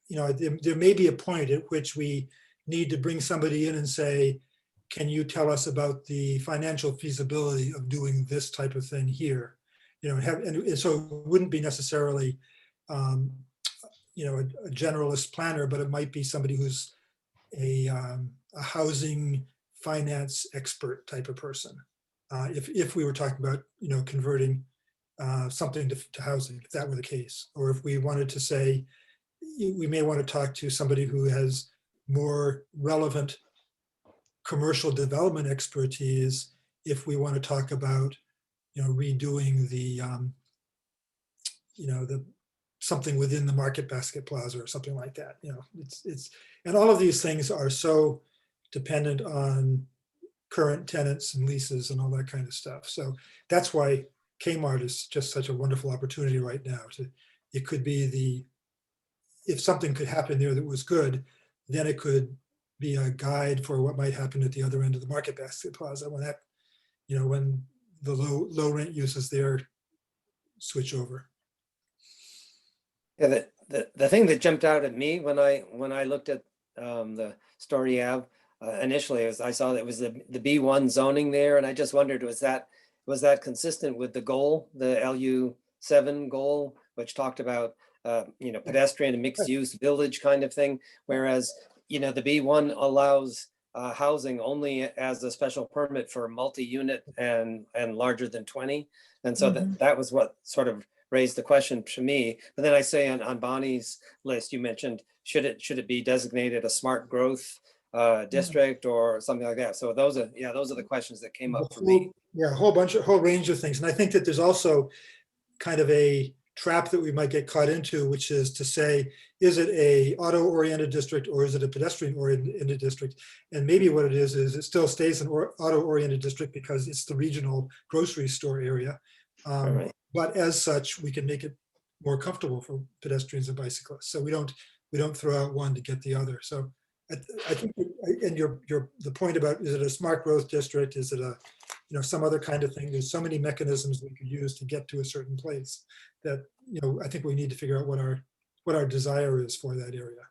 [SPEAKER 6] there may be a point at which we need to bring somebody in and say, can you tell us about the financial feasibility of doing this type of thing here? And so it wouldn't be necessarily, a generalist planner, but it might be somebody who's a housing finance expert type of person. If we were talking about, converting something to housing, if that were the case, or if we wanted to say, we may want to talk to somebody who has more relevant commercial development expertise if we want to talk about, redoing the something within the Market Basket Plaza or something like that. And all of these things are so dependent on current tenants and leases and all that kind of stuff. So that's why Kmart is just such a wonderful opportunity right now. It could be if something could happen there that was good, then it could be a guide for what might happen at the other end of the Market Basket Plaza when when the low rent uses there switch over.
[SPEAKER 3] Yeah, the thing that jumped out at me when I looked at the Story Ave initially was I saw that it was the B1 zoning there, and I just wondered, was that consistent with the goal, the LU7 goal, which talked about pedestrian and mixed use village kind of thing, whereas the B1 allows housing only as a special permit for multi-unit and larger than 20, and so that was what sort of raised the question to me. But then I say on Bonnie's list, you mentioned, should it be designated a smart growth district or something like that? So those are the questions that came up for me.
[SPEAKER 6] Yeah, a whole range of things. And I think that there's also kind of a trap that we might get caught into, which is to say, is it a auto-oriented district or is it a pedestrian-oriented district? And maybe what it is it still stays an auto-oriented district because it's the regional grocery store area.
[SPEAKER 3] Right.
[SPEAKER 6] But as such, we can make it more comfortable for pedestrians and bicyclists. So we don't throw out one to get the other. So I think, and the point about, is it a smart growth district? Is it some other kind of thing? There's so many mechanisms we could use to get to a certain place that, I think we need to figure out what our desire is for that area.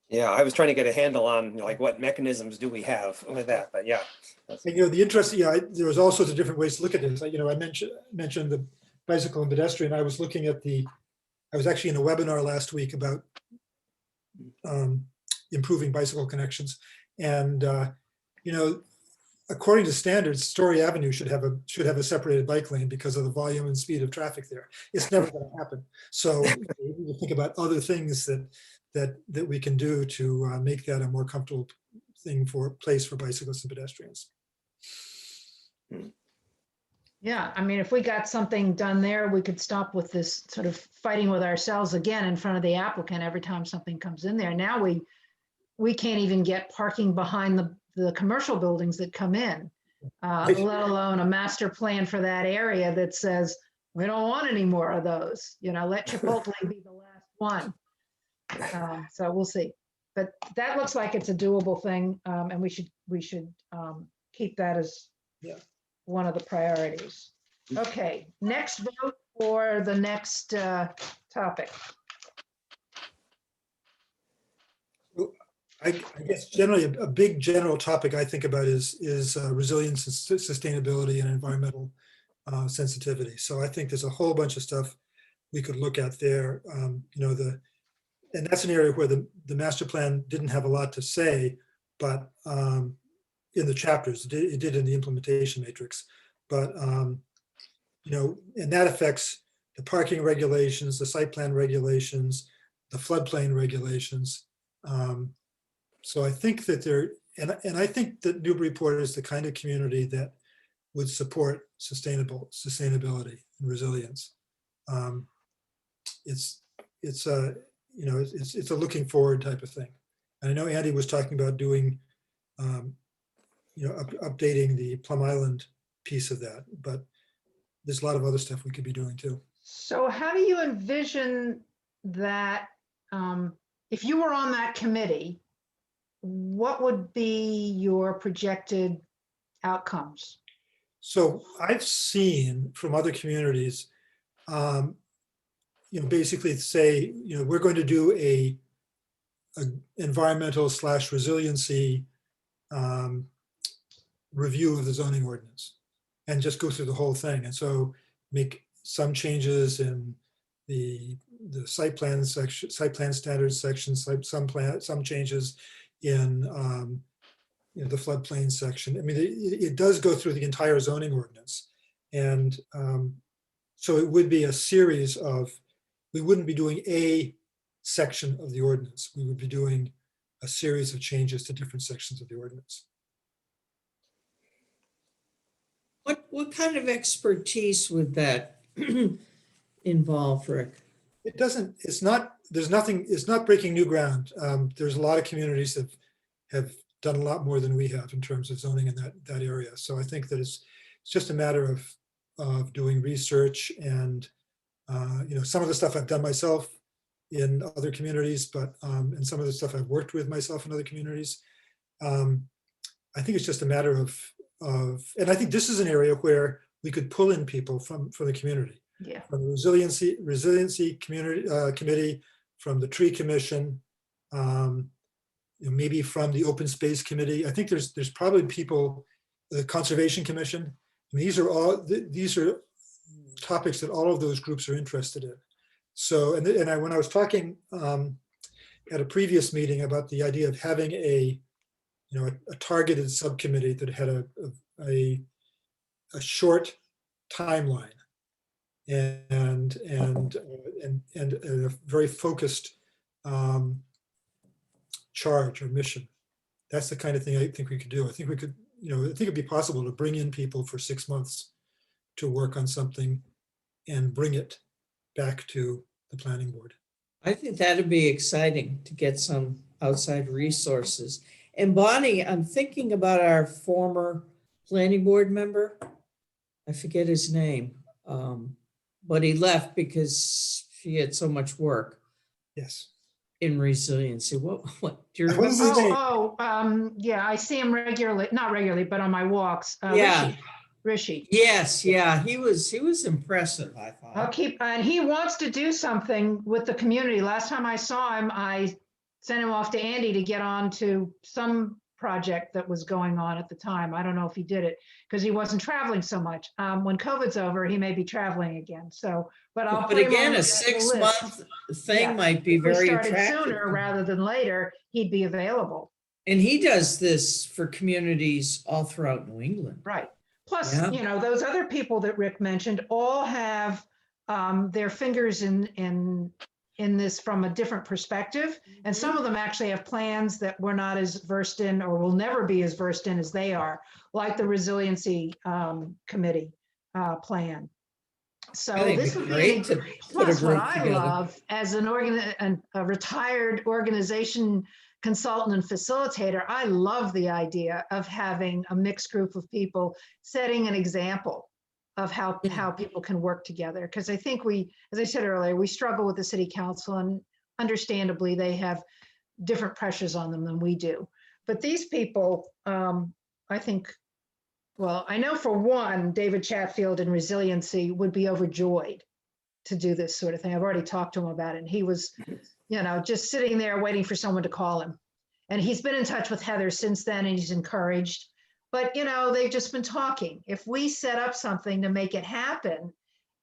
[SPEAKER 3] Yeah, I was trying to get a handle on like what mechanisms do we have with that, but yeah.
[SPEAKER 6] And the interest, there was all sorts of different ways to look at this. I mentioned the bicycle and pedestrian. I was actually in a webinar last week about improving bicycle connections. And, according to standards, Story Avenue should have a separated bike lane because of the volume and speed of traffic there. It's never going to happen. So we need to think about other things that we can do to make that a more comfortable place for bicyclists and pedestrians.
[SPEAKER 2] Yeah, I mean, if we got something done there, we could stop with this sort of fighting with ourselves again in front of the applicant every time something comes in there. Now we can't even get parking behind the commercial buildings that come in, let alone a master plan for that area that says, we don't want any more of those, let Chipotle be the last one. So we'll see. But that looks like it's a doable thing, and we should keep that as one of the priorities. Okay, next vote for the next topic.
[SPEAKER 6] I guess generally a big general topic I think about is resilience and sustainability and environmental sensitivity. So I think there's a whole bunch of stuff we could look at there. And that's an area where the master plan didn't have a lot to say, but in the chapters, it did in the implementation matrix. But and that affects the parking regulations, the site plan regulations, the floodplain regulations. So I think that and I think that Newburyport is the kind of community that would support sustainability and resilience. It's a looking forward type of thing. And I know Andy was talking about doing, updating the Plum Island piece of that, but there's a lot of other stuff we could be doing too.
[SPEAKER 2] So how do you envision that if you were on that committee, what would be your projected outcomes?
[SPEAKER 6] So I've seen from other communities, basically say, we're going to do a environmental / resiliency review of the zoning ordinance and just go through the whole thing. And so make some changes in the site plan section, site plan standards section, some changes in the floodplain section. I mean, it does go through the entire zoning ordinance. And so it would be a series of, we wouldn't be doing a section of the ordinance. We would be doing a series of changes to different sections of the ordinance.
[SPEAKER 4] What kind of expertise would that involve, Rick?
[SPEAKER 6] It's not breaking new ground. There's a lot of communities that have done a lot more than we have in terms of zoning in that area. So I think that it's just a matter of doing research and, some of the stuff I've done myself in other communities, but, and some of the stuff I've worked with myself in other communities. I think it's just a matter of, and I think this is an area where we could pull in people from the community.
[SPEAKER 2] Yeah.
[SPEAKER 6] From the resiliency community committee, from the tree commission, maybe from the open space committee. I think there's probably people, the conservation commission. I mean, these are topics that all of those groups are interested in. So, when I was talking at a previous meeting about the idea of having a targeted subcommittee that had a short timeline and a very focused charge or mission. That's the kind of thing I think we could do. I think we could, I think it'd be possible to bring in people for 6 months to work on something and bring it back to the planning board.
[SPEAKER 4] I think that'd be exciting to get some outside resources. And Bonnie, I'm thinking about our former planning board member. I forget his name, but he left because he had so much work
[SPEAKER 6] Yes.
[SPEAKER 4] in resiliency. What do you
[SPEAKER 6] What is
[SPEAKER 4] remember?
[SPEAKER 6] his name?
[SPEAKER 2] Yeah, I see him regularly, not regularly, but on my walks.
[SPEAKER 4] Yeah.
[SPEAKER 2] Rishi.
[SPEAKER 4] Yes, yeah, he was impressive, I thought.
[SPEAKER 2] And he wants to do something with the community. Last time I saw him, I sent him off to Andy to get on to some project that was going on at the time. I don't know if he did it because he wasn't traveling so much. When COVID's over, he may be traveling again. So, but
[SPEAKER 4] again, a 6 month thing might be very attractive.
[SPEAKER 2] Sooner rather than later, he'd be available.
[SPEAKER 4] And he does this for communities all throughout New England.
[SPEAKER 2] Right. Plus, those other people that Rick mentioned all have their fingers in this from a different perspective. And some of them actually have plans that we're not as versed in or will never be as versed in as they are, like the resiliency committee plan. So this would be
[SPEAKER 4] great to put a
[SPEAKER 2] plus what
[SPEAKER 4] group
[SPEAKER 2] I
[SPEAKER 4] together.
[SPEAKER 2] love as a retired organization consultant and facilitator, I love the idea of having a mixed group of people setting an example of how people can work together. Because I think as I said earlier, we struggle with the city council, and understandably they have different pressures on them than we do. But these people, I think, well, I know for one, David Chatfield in Resiliency would be overjoyed to do this sort of thing. I've already talked to him about it, and he was just sitting there waiting for someone to call him. And he's been in touch with Heather since then, and he's encouraged. But, they've just been talking. If we set up something to make it happen,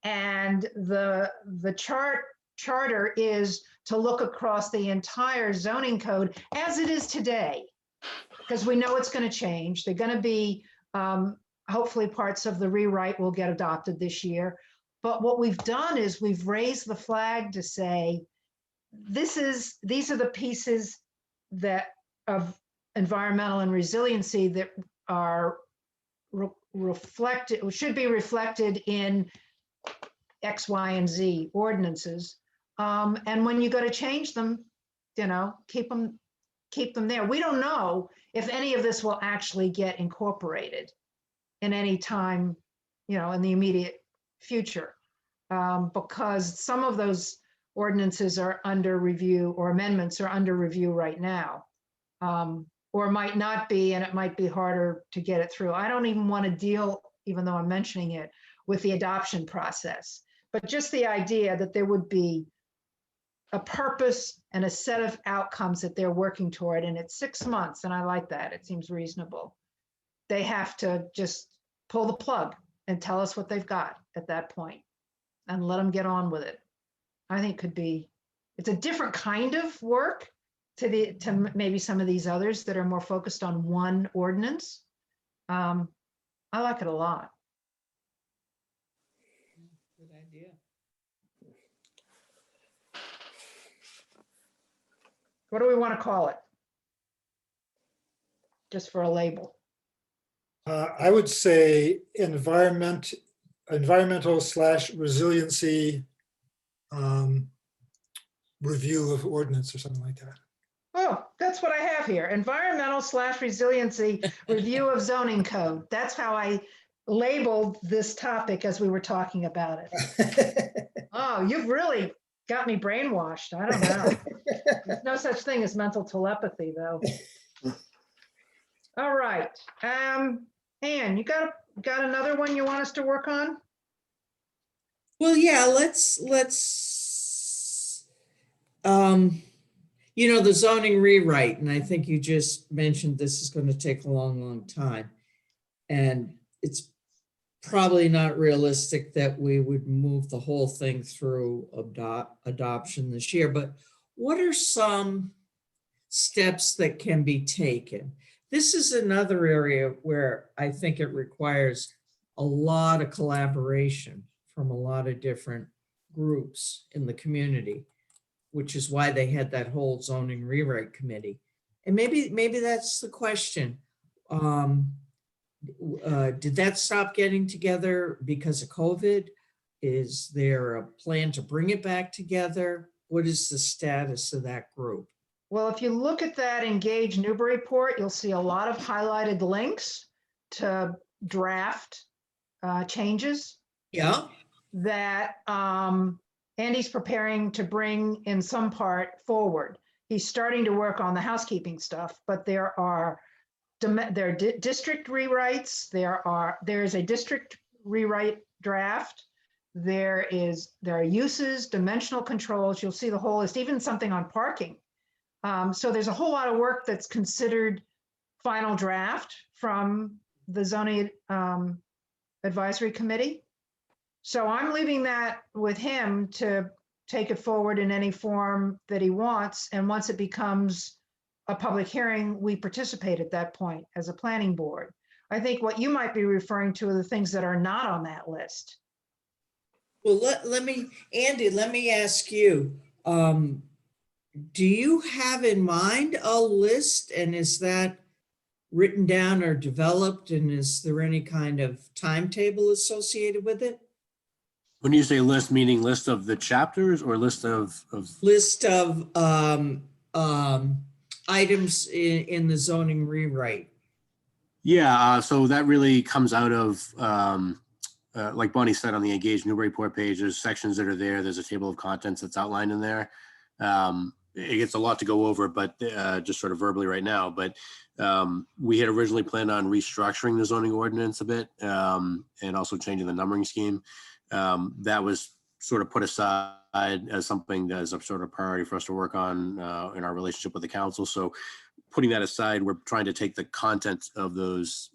[SPEAKER 2] and the charter is to look across the entire zoning code as it is today, because we know it's going to change. They're going to be, hopefully parts of the rewrite will get adopted this year. But what we've done is we've raised the flag to say, these are the pieces that of environmental and resiliency that are reflected, should be reflected in X, Y, and Z ordinances. And when you go to change them, keep them there. We don't know if any of this will actually get incorporated in any time, in the immediate future, because some of those ordinances are under review or amendments are under review right now. Or might not be, and it might be harder to get it through. I don't even want to deal, even though I'm mentioning it, with the adoption process, but just the idea that there would be a purpose and a set of outcomes that they're working toward, and it's 6 months, and I like that. It seems reasonable. They have to just pull the plug and tell us what they've got at that point and let them get on with it. I think it's a different kind of work to maybe some of these others that are more focused on one ordinance. I like it a lot.
[SPEAKER 4] Good idea.
[SPEAKER 2] What do we want to call it? Just for a label.
[SPEAKER 6] I would say environmental/resiliency review of ordinance or something like that.
[SPEAKER 2] Oh, that's what I have here. Environmental/resiliency review of zoning code. That's how I labeled this topic as we were talking about it. Oh, you've really got me brainwashed. I don't know. There's no such thing as mental telepathy, though. All right. Anne, you got another one you want us to work on?
[SPEAKER 4] Well, yeah, let's the zoning rewrite, and I think you just mentioned this is going to take a long, long time. And it's probably not realistic that we would move the whole thing through adoption this year, but what are some steps that can be taken? This is another area where I think it requires a lot of collaboration from a lot of different groups in the community, which is why they had that whole zoning rewrite committee. And maybe that's the question. Did that stop getting together because of COVID? Is there a plan to bring it back together? What is the status of that group?
[SPEAKER 2] Well, if you look at that Engage Newburyport, you'll see a lot of highlighted links to draft changes.
[SPEAKER 4] Yeah.
[SPEAKER 2] That Andy's preparing to bring in some part forward. He's starting to work on the housekeeping stuff, but there are district rewrites. There's a district rewrite draft. There are uses, dimensional controls. You'll see the whole list, even something on parking. So there's a whole lot of work that's considered final draft from the zoning advisory committee. So I'm leaving that with him to take it forward in any form that he wants. And once it becomes a public hearing, we participate at that point as a planning board. I think what you might be referring to are the things that are not on that list.
[SPEAKER 4] Well, Andy, let me ask you, do you have in mind a list, and is that written down or developed, and is there any kind of timetable associated with it?
[SPEAKER 5] When you say list, meaning list of the chapters or list of
[SPEAKER 4] List of items in the zoning rewrite?
[SPEAKER 5] Yeah, so that really comes out of, like Bonnie said, on the Engage Newburyport page, there's sections that are there. There's a table of contents that's outlined in there. It gets a lot to go over, but just sort of verbally right now. But we had originally planned on restructuring the zoning ordinance a bit and also changing the numbering scheme. That was sort of put aside as something that is a sort of priority for us to work on in our relationship with the council. So putting that aside, we're trying to take the content of those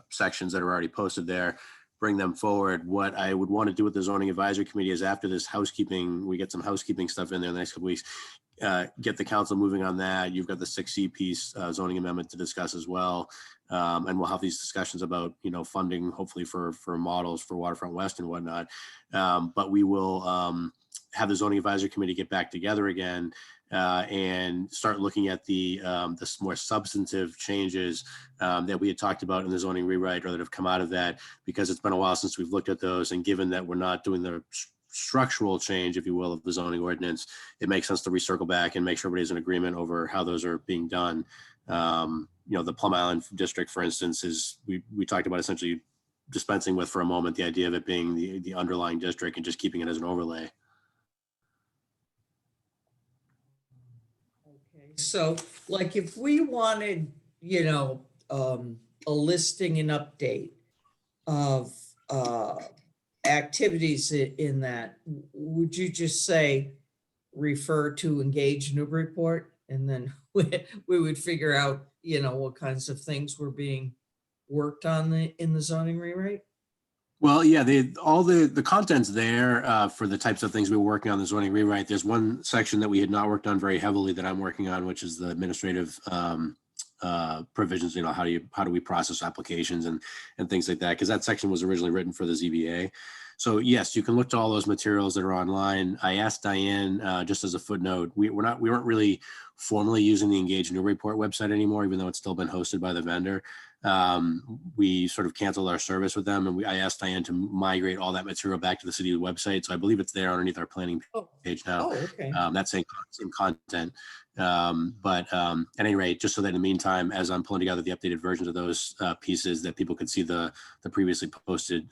[SPEAKER 5] sections that are already posted there, bring them forward. What I would want to do with the zoning advisory committee is after this housekeeping, we get some housekeeping stuff in there in the next couple weeks, get the council moving on that. You've got the 6C piece zoning amendment to discuss as well. And we'll have these discussions about, funding, hopefully for models for Waterfront West and whatnot. But we will have the zoning advisory committee get back together again and start looking at the more substantive changes that we had talked about in the zoning rewrite or that have come out of that, because it's been a while since we've looked at those. And given that we're not doing the structural change, if you will, of the zoning ordinance, it makes sense to recircle back and make sure everybody's in agreement over how those are being done. The Plum Island district, for instance, is we talked about essentially dispensing with for a moment the idea of it being the underlying district and just keeping it as an overlay.
[SPEAKER 4] So like if we wanted, a listing and update of activities in that, would you just say, refer to Engage Newburyport? And then we would figure out, what kinds of things were being worked on in the zoning rewrite?
[SPEAKER 5] Well, yeah, all the content's there for the types of things we were working on the zoning rewrite. There's one section that we had not worked on very heavily that I'm working on, which is the administrative provisions. How do we process applications and things like that? Because that section was originally written for the ZBA. So yes, you can look to all those materials that are online. I asked Diane, just as a footnote, we weren't really formally using the Engage Newburyport website anymore, even though it's still been hosted by the vendor. We sort of canceled our service with them, and I asked Diane to migrate all that material back to the city's website. So I believe it's there underneath our planning page now.
[SPEAKER 4] Oh, okay.
[SPEAKER 5] That same content. But at any rate, just so that in the meantime, as I'm pulling together the updated versions of those pieces, that people could see the previously posted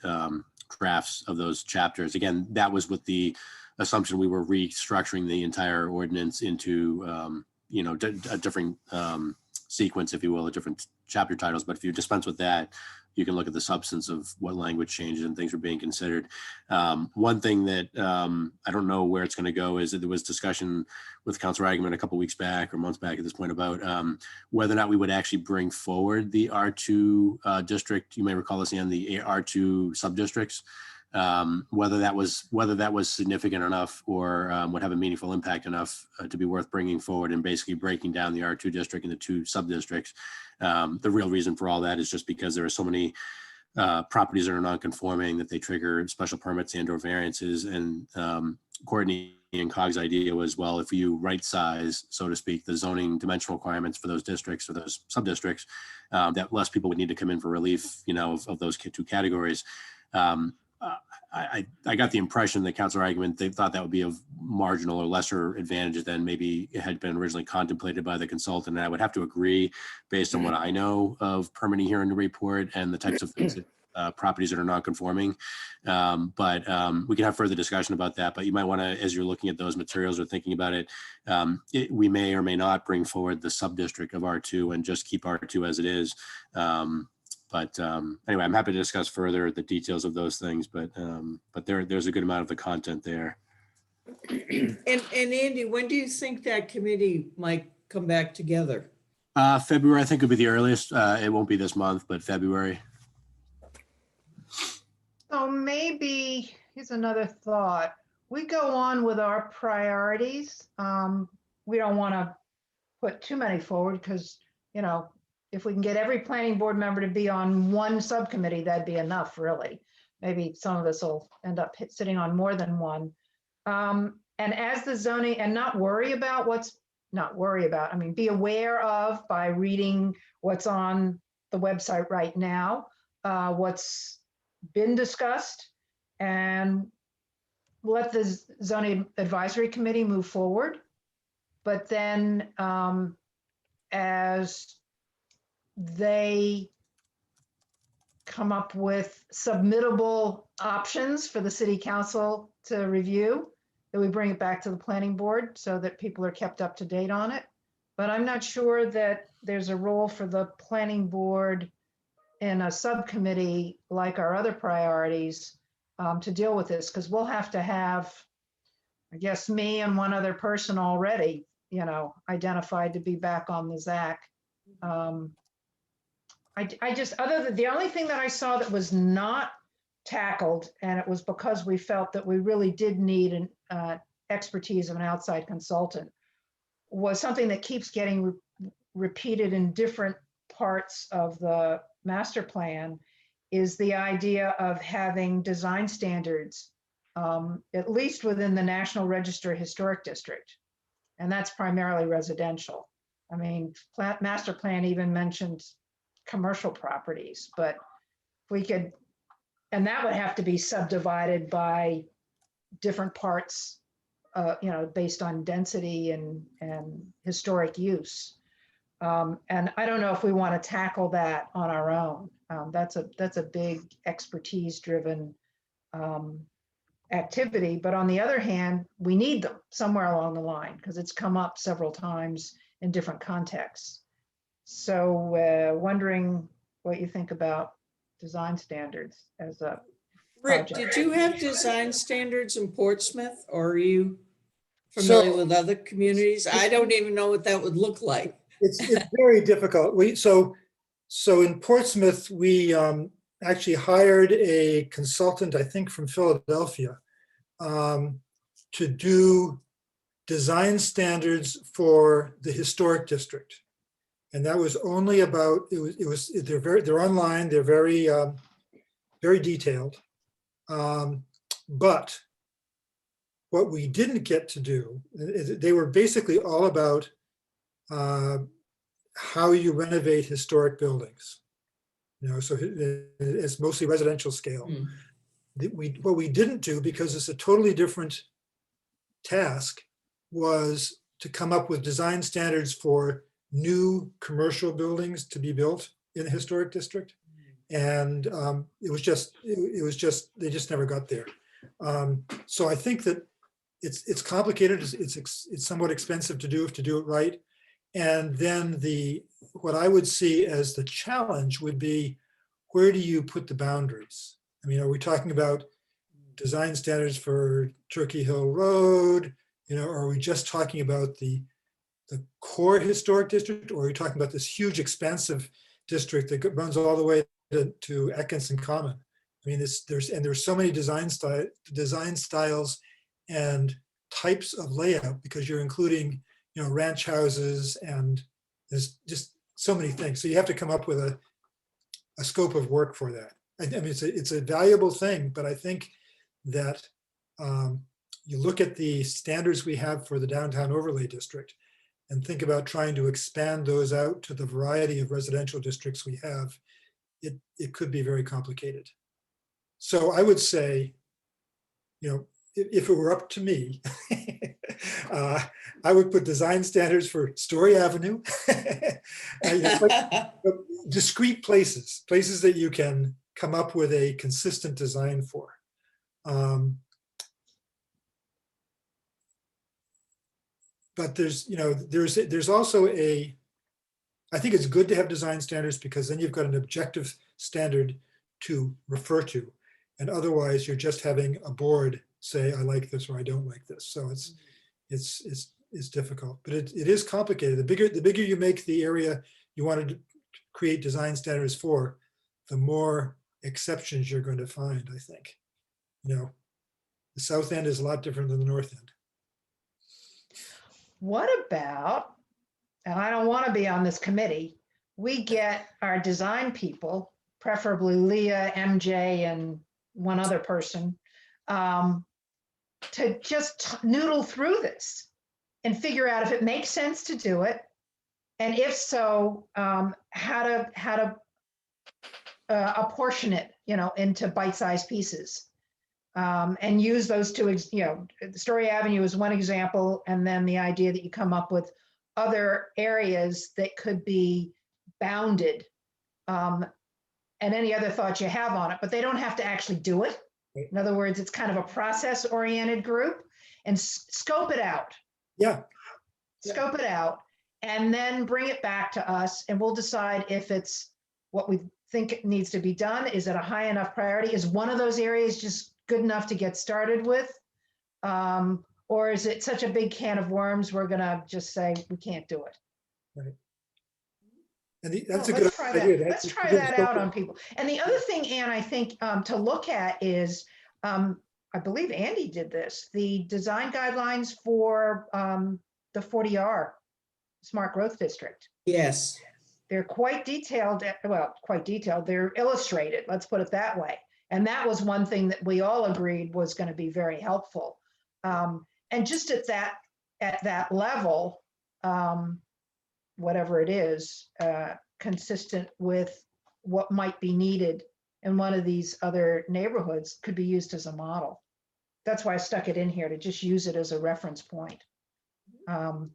[SPEAKER 5] drafts of those chapters. Again, that was with the assumption we were restructuring the entire ordinance into a different sequence, if you will, different chapter titles. But if you dispense with that, you can look at the substance of what language changes and things were being considered. One thing that I don't know where it's going to go is that there was discussion with Councilor Agaman a couple weeks back or months back at this point about whether or not we would actually bring forward the R2 district. You may recall this, and the R2 sub-districts. Whether that was significant enough or would have a meaningful impact enough to be worth bringing forward and basically breaking down the R2 district into 2 sub-districts. The real reason for all that is just because there are so many properties that are non-conforming that they trigger special permits and or variances. And Courtney and Cog's idea was, well, if you right size, so to speak, the zoning dimensional requirements for those districts or those sub-districts, that less people would need to come in for relief, of those 2 categories. I got the impression that Councilor Agaman, they thought that would be of marginal or lesser advantage than maybe it had been originally contemplated by the consultant. And I would have to agree based on what I know of permitting here in the report and the types of things that properties that are non-conforming. But we can have further discussion about that. But you might want to, as you're looking at those materials or thinking about it, we may or may not bring forward the sub-district of R2 and just keep R2 as it is. But anyway, I'm happy to discuss further the details of those things, but there's a good amount of the content there.
[SPEAKER 4] And Andy, when do you think that committee might come back together?
[SPEAKER 5] February, I think, would be the earliest. It won't be this month, but February.
[SPEAKER 2] So maybe, here's another thought. We go on with our priorities. We don't want to put too many forward because, if we can get every planning board member to be on one subcommittee, that'd be enough, really. Maybe some of us will end up sitting on more than one. And as the zoning, and not worry about be aware of by reading what's on the website right now, what's been discussed, and let the zoning advisory committee move forward. But then as they come up with submittable options for the city council to review, that we bring it back to the planning board so that people are kept up to date on it. But I'm not sure that there's a role for the planning board in a subcommittee like our other priorities to deal with this, because we'll have to have, I guess, me and one other person already, identified to be back on the ZAC. The only thing that I saw that was not tackled, and it was because we felt that we really did need an expertise of an outside consultant, was something that keeps getting repeated in different parts of the master plan, is the idea of having design standards, at least within the National Register Historic District. And that's primarily residential. I mean, master plan even mentioned commercial properties, but if we could, and that would have to be subdivided by different parts, based on density and historic use. And I don't know if we want to tackle that on our own. That's a big expertise-driven activity. But on the other hand, we need them somewhere along the line because it's come up several times in different contexts. So wondering what you think about design standards as a
[SPEAKER 4] Rick,
[SPEAKER 2] project.
[SPEAKER 4] did you have design standards in Portsmouth, or are you familiar with other communities? I don't even know what that would look like.
[SPEAKER 6] It's very difficult. So in Portsmouth, we actually hired a consultant, I think from Philadelphia, to do design standards for the historic district. And that was only about, they're online, they're very, very detailed. But what we didn't get to do, they were basically all about how you renovate historic buildings. So it's mostly residential scale. What we didn't do, because it's a totally different task, was to come up with design standards for new commercial buildings to be built in the historic district. And they just never got there. So I think that it's complicated. It's somewhat expensive to do it right. And then what I would see as the challenge would be, where do you put the boundaries? I mean, are we talking about design standards for Turkey Hill Road? Or are we just talking about the core historic district, or are we talking about this huge expansive district that runs all the way to Atkinson Common? I mean, there's so many design styles and types of layout, because you're including ranch houses, and there's just so many things. So you have to come up with a scope of work for that. I mean, it's a valuable thing, but I think that you look at the standards we have for the downtown overlay district and think about trying to expand those out to the variety of residential districts we have. It could be very complicated. So I would say, if it were up to me, I would put design standards for Story Avenue, discrete places that you can come up with a consistent design for. But there's also I think it's good to have design standards, because then you've got an objective standard to refer to. And otherwise you're just having a board say, I like this or I don't like this. So it's difficult, but it is complicated. The bigger you make the area you want to create design standards for, the more exceptions you're going to find, I think. The South End is a lot different than the North End.
[SPEAKER 2] What about, and I don't want to be on this committee, we get our design people, preferably Leah, MJ, and one other person, to just noodle through this and figure out if it makes sense to do it, and if so, how to apportion it, into bite-sized pieces, and use those two. Story Avenue is one example, and then the idea that you come up with other areas that could be bounded, and any other thoughts you have on it, but they don't have to actually do it. In other words, it's kind of a process-oriented group, and scope it out.
[SPEAKER 6] Yeah.
[SPEAKER 2] Scope it out, and then bring it back to us, and we'll decide if it's what we think it needs to be done. Is it a high enough priority? Is one of those areas just good enough to get started with? Or is it such a big can of worms, we're gonna just say we can't do it?
[SPEAKER 6] Right. And that's a good
[SPEAKER 2] Let's try
[SPEAKER 6] idea.
[SPEAKER 2] that. Let's try that out on people. And the other thing, Anne, I think to look at is, I believe Andy did this, the design guidelines for the 40R Smart Growth District.
[SPEAKER 4] Yes.
[SPEAKER 2] They're quite detailed, quite detailed. They're illustrated, let's put it that way. And that was one thing that we all agreed was going to be very helpful. And just at that level, whatever it is, consistent with what might be needed in one of these other neighborhoods, could be used as a model. That's why I stuck it in here, to just use it as a reference point.
[SPEAKER 6] And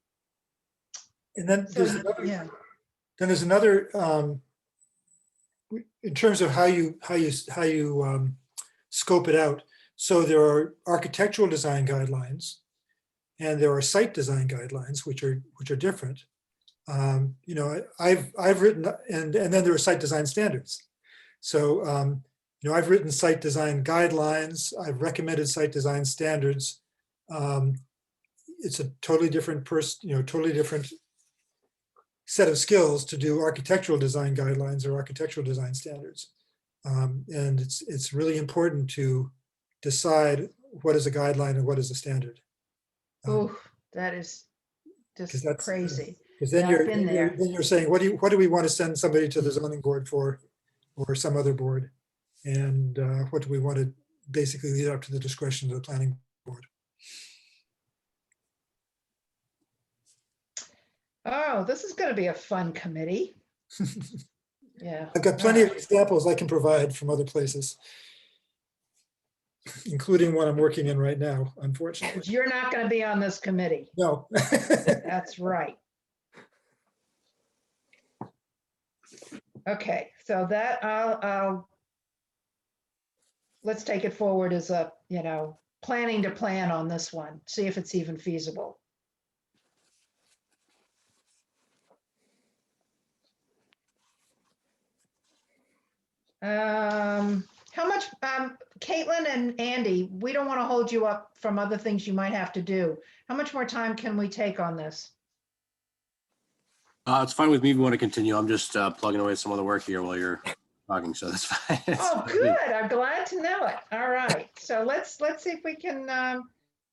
[SPEAKER 6] then there's
[SPEAKER 2] So,
[SPEAKER 6] another,
[SPEAKER 2] yeah.
[SPEAKER 6] in terms of how you scope it out. So there are architectural design guidelines, and there are site design guidelines, which are different. You know, I've written, and then there are site design standards. So, you know, I've written site design guidelines. I've recommended site design standards. It's a totally different person, you know, totally different set of skills to do architectural design guidelines or architectural design standards. And it's really important to decide what is a guideline and what is a standard.
[SPEAKER 2] Oh, that is
[SPEAKER 6] 'cause
[SPEAKER 2] just
[SPEAKER 6] that's-
[SPEAKER 2] crazy.
[SPEAKER 6] Because then
[SPEAKER 2] Yeah, I've been there.
[SPEAKER 6] then you're saying, what do we want to send somebody to the zoning board for, or some other board? And what do we want to basically leave up to the discretion of the planning board?
[SPEAKER 2] Oh, this is going to be a fun committee. Yeah.
[SPEAKER 6] I've got plenty of examples I can provide from other places, including one I'm working in right now, unfortunately.
[SPEAKER 2] You're not going to be on this committee.
[SPEAKER 6] No.
[SPEAKER 2] That's right. Okay, so that let's take it forward as a, you know, planning to plan on this one, see if it's even feasible. How much, Caitlin and Andy, we don't want to hold you up from other things you might have to do. How much more time can we take on this?
[SPEAKER 5] It's fine with me if you want to continue. I'm just plugging away some other work here while you're talking, so that's fine. It's
[SPEAKER 2] Oh,
[SPEAKER 5] fine with me.
[SPEAKER 2] good. I'm glad to know it. All right. So let's see if we can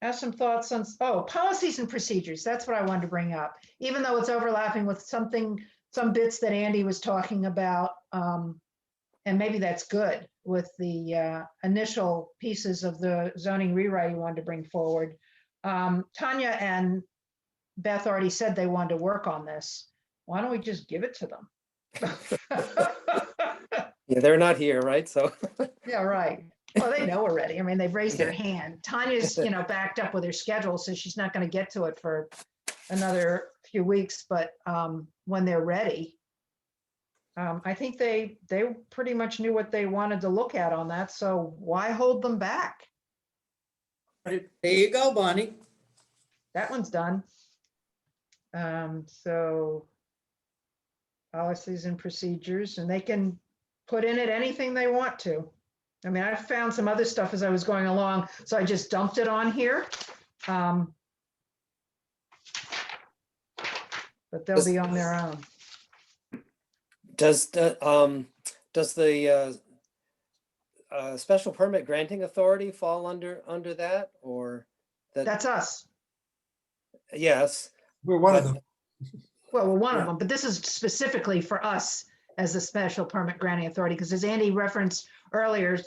[SPEAKER 2] have some thoughts on, policies and procedures. That's what I wanted to bring up, even though it's overlapping with some bits that Andy was talking about. And maybe that's good with the initial pieces of the zoning rewrite you wanted to bring forward. Tanya and Beth already said they wanted to work on this. Why don't we just give it to them?
[SPEAKER 3] Yeah, they're not here, right? So,
[SPEAKER 2] Yeah, right. Well, they know already. I mean, they've raised their hand. Tanya's, you know, backed up with her schedule, so she's not going to get to it for another few weeks, but when they're ready, I think they pretty much knew what they wanted to look at on that, so why hold them back?
[SPEAKER 4] There you go, Bonnie.
[SPEAKER 2] That one's done. So policies and procedures, and they can put in it anything they want to. I mean, I found some other stuff as I was going along, so I just dumped it on here. But they'll be on their own.
[SPEAKER 3] does the special permit granting authority fall under that, or that?
[SPEAKER 2] That's us.
[SPEAKER 3] Yes.
[SPEAKER 6] We're one of them.
[SPEAKER 2] Well, we're one of
[SPEAKER 3] Yeah.
[SPEAKER 2] them, but this is specifically for us as the special permit granting authority, because as Andy referenced earlier,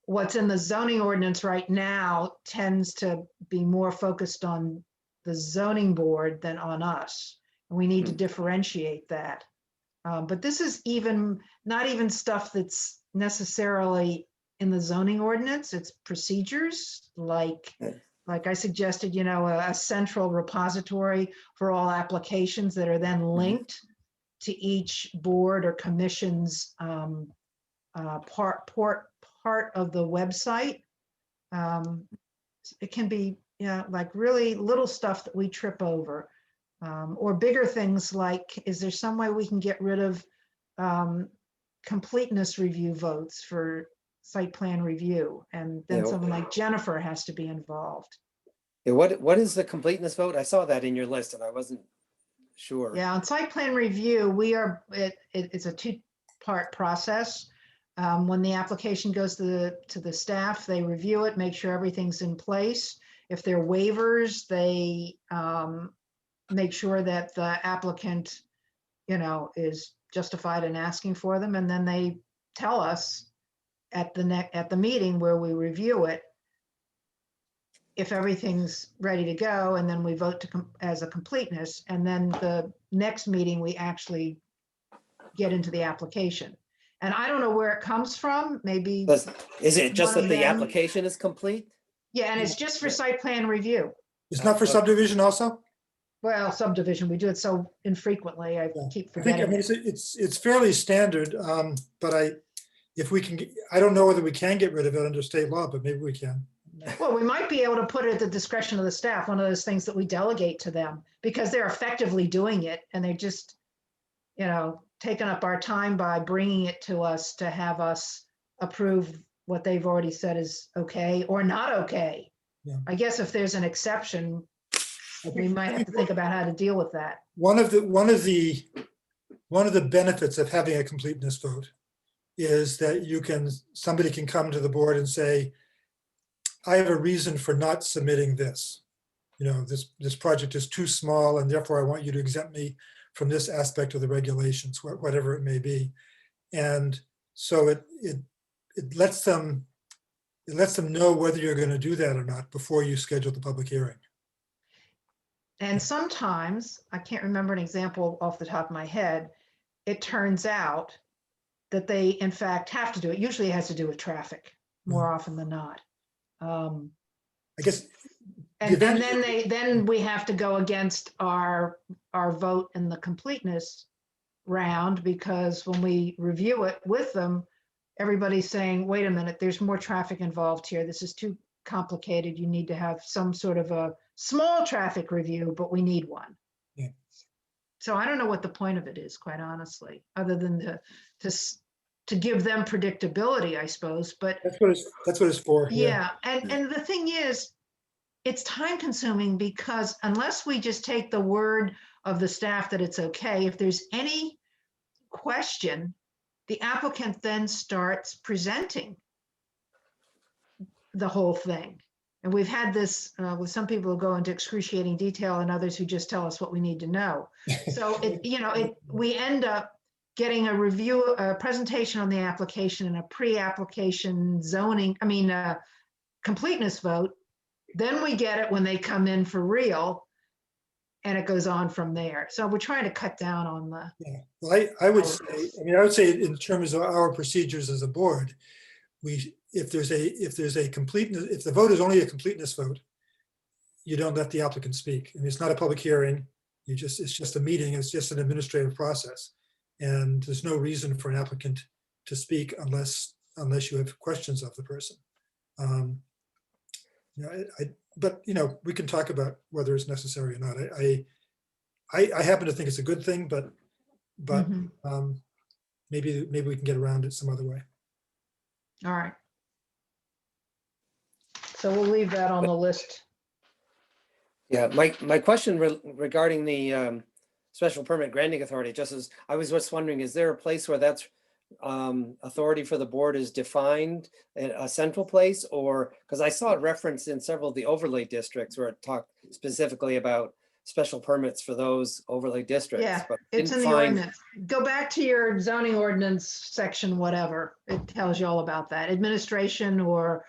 [SPEAKER 2] what's in the zoning ordinance right now tends to be more focused on the zoning board than on us. And we need to differentiate that. But this is not even stuff that's necessarily in the zoning ordinance. It's procedures like I suggested, you know, a central repository for all applications that are then linked to each board or commission's part of the website. It can be, you know, like really little stuff that we trip over, or bigger things like, is there some way we can get rid of completeness review votes for site plan review? And then
[SPEAKER 3] Yeah.
[SPEAKER 2] someone like Jennifer has to be involved.
[SPEAKER 3] Yeah, what is the completeness vote? I saw that in your list and I wasn't sure.
[SPEAKER 2] Yeah, on site plan review, it's a two-part process. When the application goes to the staff, they review it, make sure everything's in place. If there are waivers, they make sure that the applicant, you know, is justified in asking for them, and then they tell us at the meeting where we review it if everything's ready to go, and then we vote as a completeness, and then the next meeting we actually get into the application. And I don't know where it comes from, maybe.
[SPEAKER 3] Is it just
[SPEAKER 2] one
[SPEAKER 3] that
[SPEAKER 2] of
[SPEAKER 3] the
[SPEAKER 2] them.
[SPEAKER 3] application is complete?
[SPEAKER 2] Yeah, and it's just for site plan review.
[SPEAKER 6] It's not for subdivision also?
[SPEAKER 2] Well, subdivision, we do it so infrequently, I
[SPEAKER 6] Yeah.
[SPEAKER 2] keep
[SPEAKER 6] I think, I
[SPEAKER 2] forgetting.
[SPEAKER 6] mean, it's fairly standard, but if we can, I don't know whether we can get rid of it under state law, but maybe we can.
[SPEAKER 2] Well, we might be able to put it at the discretion of the staff, one of those things that we delegate to them, because they're effectively doing it and they're just, taking up our time by bringing it to us to have us approve what they've already said is okay or not okay.
[SPEAKER 6] Yeah.
[SPEAKER 2] I guess if there's an exception, we might have to think about how to deal with that.
[SPEAKER 6] One of the benefits of having a completeness vote is that somebody can come to the board and say, I have a reason for not submitting this. This project is too small and therefore I want you to exempt me from this aspect of the regulations, whatever it may be. And so it lets them know whether you're going to do that or not before you schedule the public hearing.
[SPEAKER 2] And sometimes, I can't remember an example off the top of my head, it turns out that they in fact have to do it. Usually it has to do with traffic more often than not.
[SPEAKER 6] I guess.
[SPEAKER 2] And then we have to go against our vote in the completeness round, because when we review it with them, everybody's saying, wait a minute, there's more traffic involved here. This is too complicated. You need to have some sort of a small traffic review, but we need one.
[SPEAKER 6] Yeah.
[SPEAKER 2] So I don't know what the point of it is, quite honestly, other than to give them predictability, I suppose. But
[SPEAKER 6] that's what it's for.
[SPEAKER 2] yeah. And the thing is, it's time consuming, because unless we just take the word of the staff that it's okay, if there's any question, the applicant then starts presenting the whole thing. And we've had this with some people who go into excruciating detail and others who just tell us what we need to know. So we end up getting a presentation on the application and a pre-application completeness vote. Then we get it when they come in for real, and it goes on from there. So we're trying to cut down on the.
[SPEAKER 6] Yeah. Well, I would say in terms of our procedures as a board, if the vote is only a completeness vote, you don't let the applicant speak. I mean, it's not a public hearing. It's just a meeting. It's just an administrative process, and there's no reason for an applicant to speak unless you have questions of the person. But we can talk about whether it's necessary or not. I happen to think it's a good thing, but maybe we can get around it some other way.
[SPEAKER 2] All right. So we'll leave that on the list.
[SPEAKER 3] Yeah, my question regarding the special permit granting authority, I was just wondering, is there a place where that's authority for the board is defined in a central place, or because I saw it referenced in several of the overlay districts where it talked specifically about special permits for those overlay districts.
[SPEAKER 2] Yeah,
[SPEAKER 3] but
[SPEAKER 2] it's in
[SPEAKER 3] didn't
[SPEAKER 2] the
[SPEAKER 3] find-
[SPEAKER 2] ordinance. Go back to your zoning ordinance section, whatever. It tells you all about that. Administration, or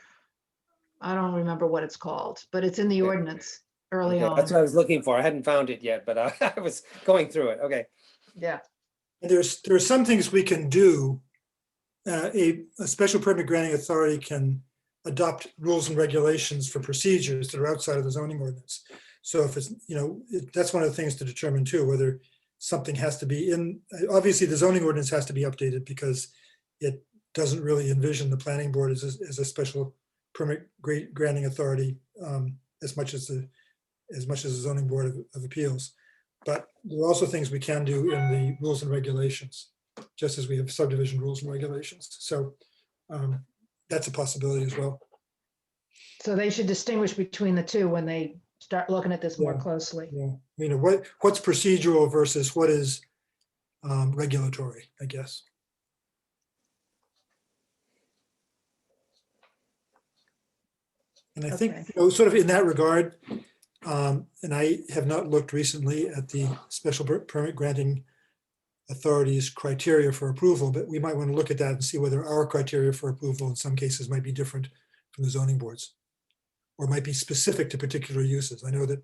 [SPEAKER 2] I don't remember what it's called, but it's in the ordinance early
[SPEAKER 3] Okay,
[SPEAKER 2] on.
[SPEAKER 3] that's what I was looking for. I hadn't found it yet, but I was going through it. Okay.
[SPEAKER 2] Yeah.
[SPEAKER 6] And there are some things we can do. A special permit granting authority can adopt rules and regulations for procedures that are outside of the zoning ordinance. So if it's, that's one of the things to determine too, whether something has to be in, obviously the zoning ordinance has to be updated because it doesn't really envision the planning board as a special permit granting authority as much as the zoning board of appeals. But there are also things we can do in the rules and regulations, just as we have subdivision rules and regulations. So that's a possibility as well.
[SPEAKER 2] So they should distinguish between the two when they start looking at this more closely.
[SPEAKER 6] Yeah, what's procedural versus what is regulatory, I guess. And I think, sort of in that regard, and I have not looked recently at the special permit granting authorities criteria for approval, but we might want to look at that and see whether our criteria for approval in some cases might be different from the zoning boards, or might be specific to particular uses. I know that,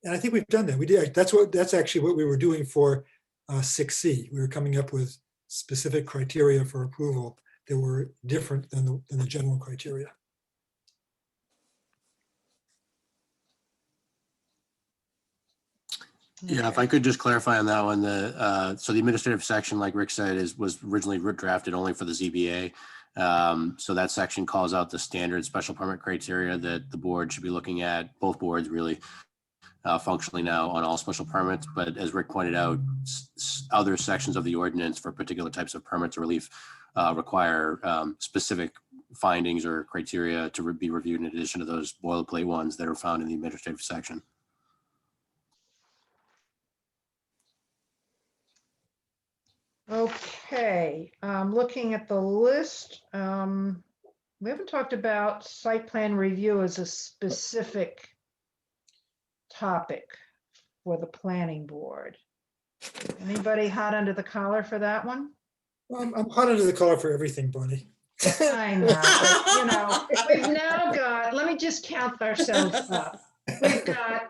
[SPEAKER 6] and I think we've done that. We did. That's actually what we were doing for 6C. We were coming up with specific criteria for approval that were different than the general criteria.
[SPEAKER 5] Yeah, if I could just clarify on that one, so the administrative section, like Rick said, was originally drafted only for the ZBA. So that section calls out the standard special permit criteria that the board should be looking at, both boards really, functionally now on all special permits. But as Rick pointed out, other sections of the ordinance for particular types of permits or relief require specific findings or criteria to be reviewed in addition to those boilerplate ones that are found in the administrative section.
[SPEAKER 2] Okay, looking at the list, we haven't talked about site plan review as a specific topic for the planning board. Anybody hot under the collar for that one?
[SPEAKER 6] I'm hot under the collar for everything, Bonnie.
[SPEAKER 2] I know, but, you know, we've now got, let me just count ourselves up. We've got,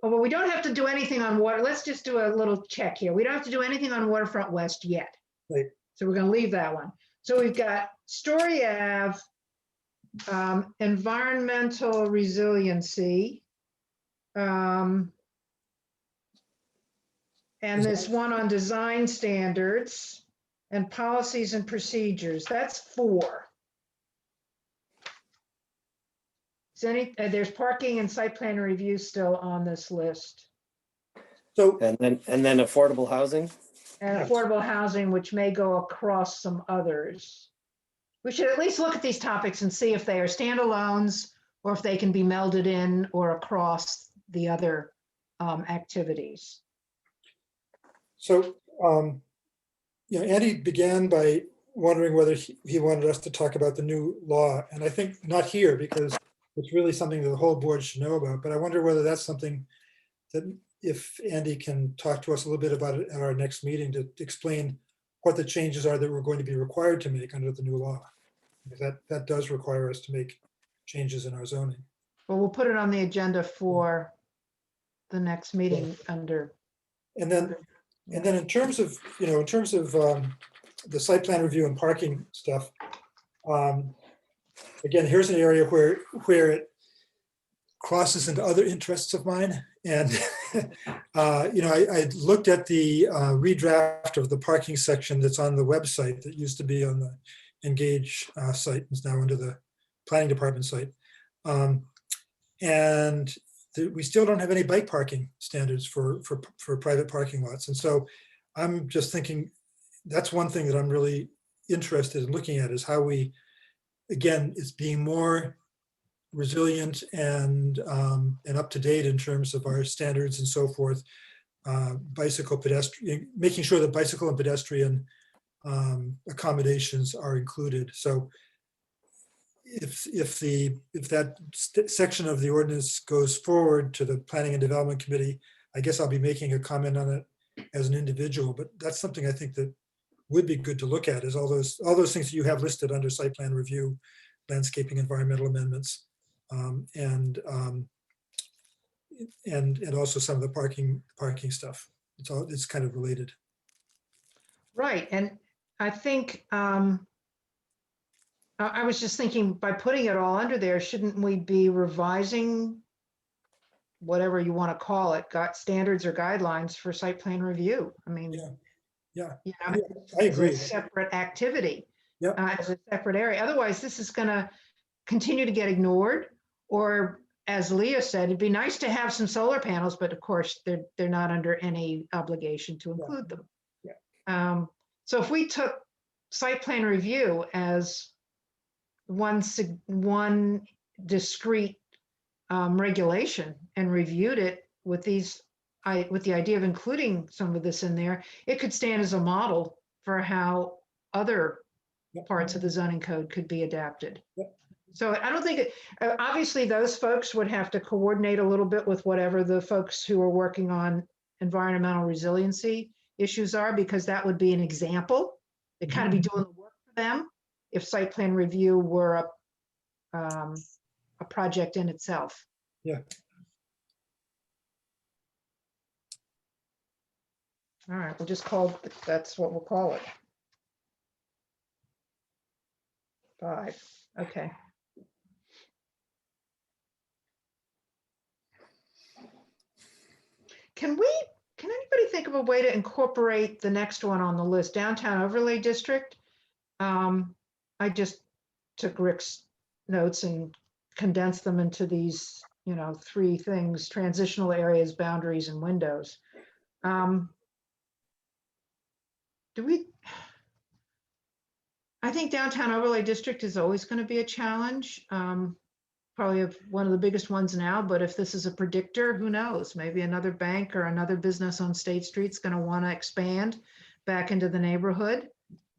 [SPEAKER 2] well, we don't have to do anything on water. Let's just do a little check here. We don't have to do anything on Waterfront West yet.
[SPEAKER 6] Right.
[SPEAKER 2] So we're gonna leave that one. So we've got Story Ave, environmental resiliency. And this one on design standards and policies and procedures. That's 4. There's parking and site plan review still on this list.
[SPEAKER 6] So,
[SPEAKER 3] And then affordable housing.
[SPEAKER 2] And
[SPEAKER 6] Yes.
[SPEAKER 2] affordable housing, which may go across some others. We should at least look at these topics and see if they are standalones or if they can be melded in or across the other activities.
[SPEAKER 6] so, Andy began by wondering whether he wanted us to talk about the new law. And I think not here, because it's really something that the whole board should know about. But I wonder whether that's something that if Andy can talk to us a little bit about it at our next meeting to explain what the changes are that we're going to be required to make under the new law. Because that does require us to make changes in our zoning.
[SPEAKER 2] Well, we'll put it on the agenda for the next meeting under.
[SPEAKER 6] And then in terms of, the site plan review and parking stuff, again, here's an area where it crosses into other interests of mine. And, I looked at the redraft of the parking section that's on the website that used to be on the Engage site, is now under the planning department site. And we still don't have any bike parking standards for private parking lots. And so I'm just thinking that's one thing that I'm really interested in looking at, is how we, again, is being more resilient and up to date in terms of our standards and so forth. Bicycle pedestrian, making sure that bicycle and pedestrian accommodations are included. So if that section of the ordinance goes forward to the Planning and Development Committee, I guess I'll be making a comment on it as an individual, but that's something I think that would be good to look at, is all those things that you have listed under site plan review, landscaping, environmental amendments, and also some of the parking stuff. It's kind of related.
[SPEAKER 2] Right, and I think, I was just thinking, by putting it all under there, shouldn't we be revising whatever you want to call it, got standards or guidelines for site plan review? I mean,
[SPEAKER 6] Yeah.
[SPEAKER 2] you know,
[SPEAKER 6] I
[SPEAKER 2] as a
[SPEAKER 6] agree.
[SPEAKER 2] separate activity,
[SPEAKER 6] Yep.
[SPEAKER 2] as a separate area. Otherwise, this is going to continue to get ignored. Or, as Leah said, it'd be nice to have some solar panels, but of course, they're not under any obligation to include them.
[SPEAKER 6] Yeah.
[SPEAKER 2] So if we took site plan review as one discrete regulation and reviewed it with with the idea of including some of this in there, it could stand as a model for how other parts of the zoning code could be adapted.
[SPEAKER 6] Yep.
[SPEAKER 2] So I don't think, obviously those folks would have to coordinate a little bit with whatever the folks who are working on environmental resiliency issues are, because that would be an example. They'd kind of be doing the work for them if site plan review were a project in itself.
[SPEAKER 6] Yeah.
[SPEAKER 2] All right, we'll just call, that's what we'll call it. 5, okay. Can anybody think of a way to incorporate the next one on the list, downtown overlay district? I just took Rick's notes and condensed them into these, 3 things: transitional areas, boundaries, and windows. I think downtown overlay district is always going to be a challenge. Probably one of the biggest ones now, but if this is a predictor, who knows? Maybe another bank or another business on State Street is going to want to expand back into the neighborhood.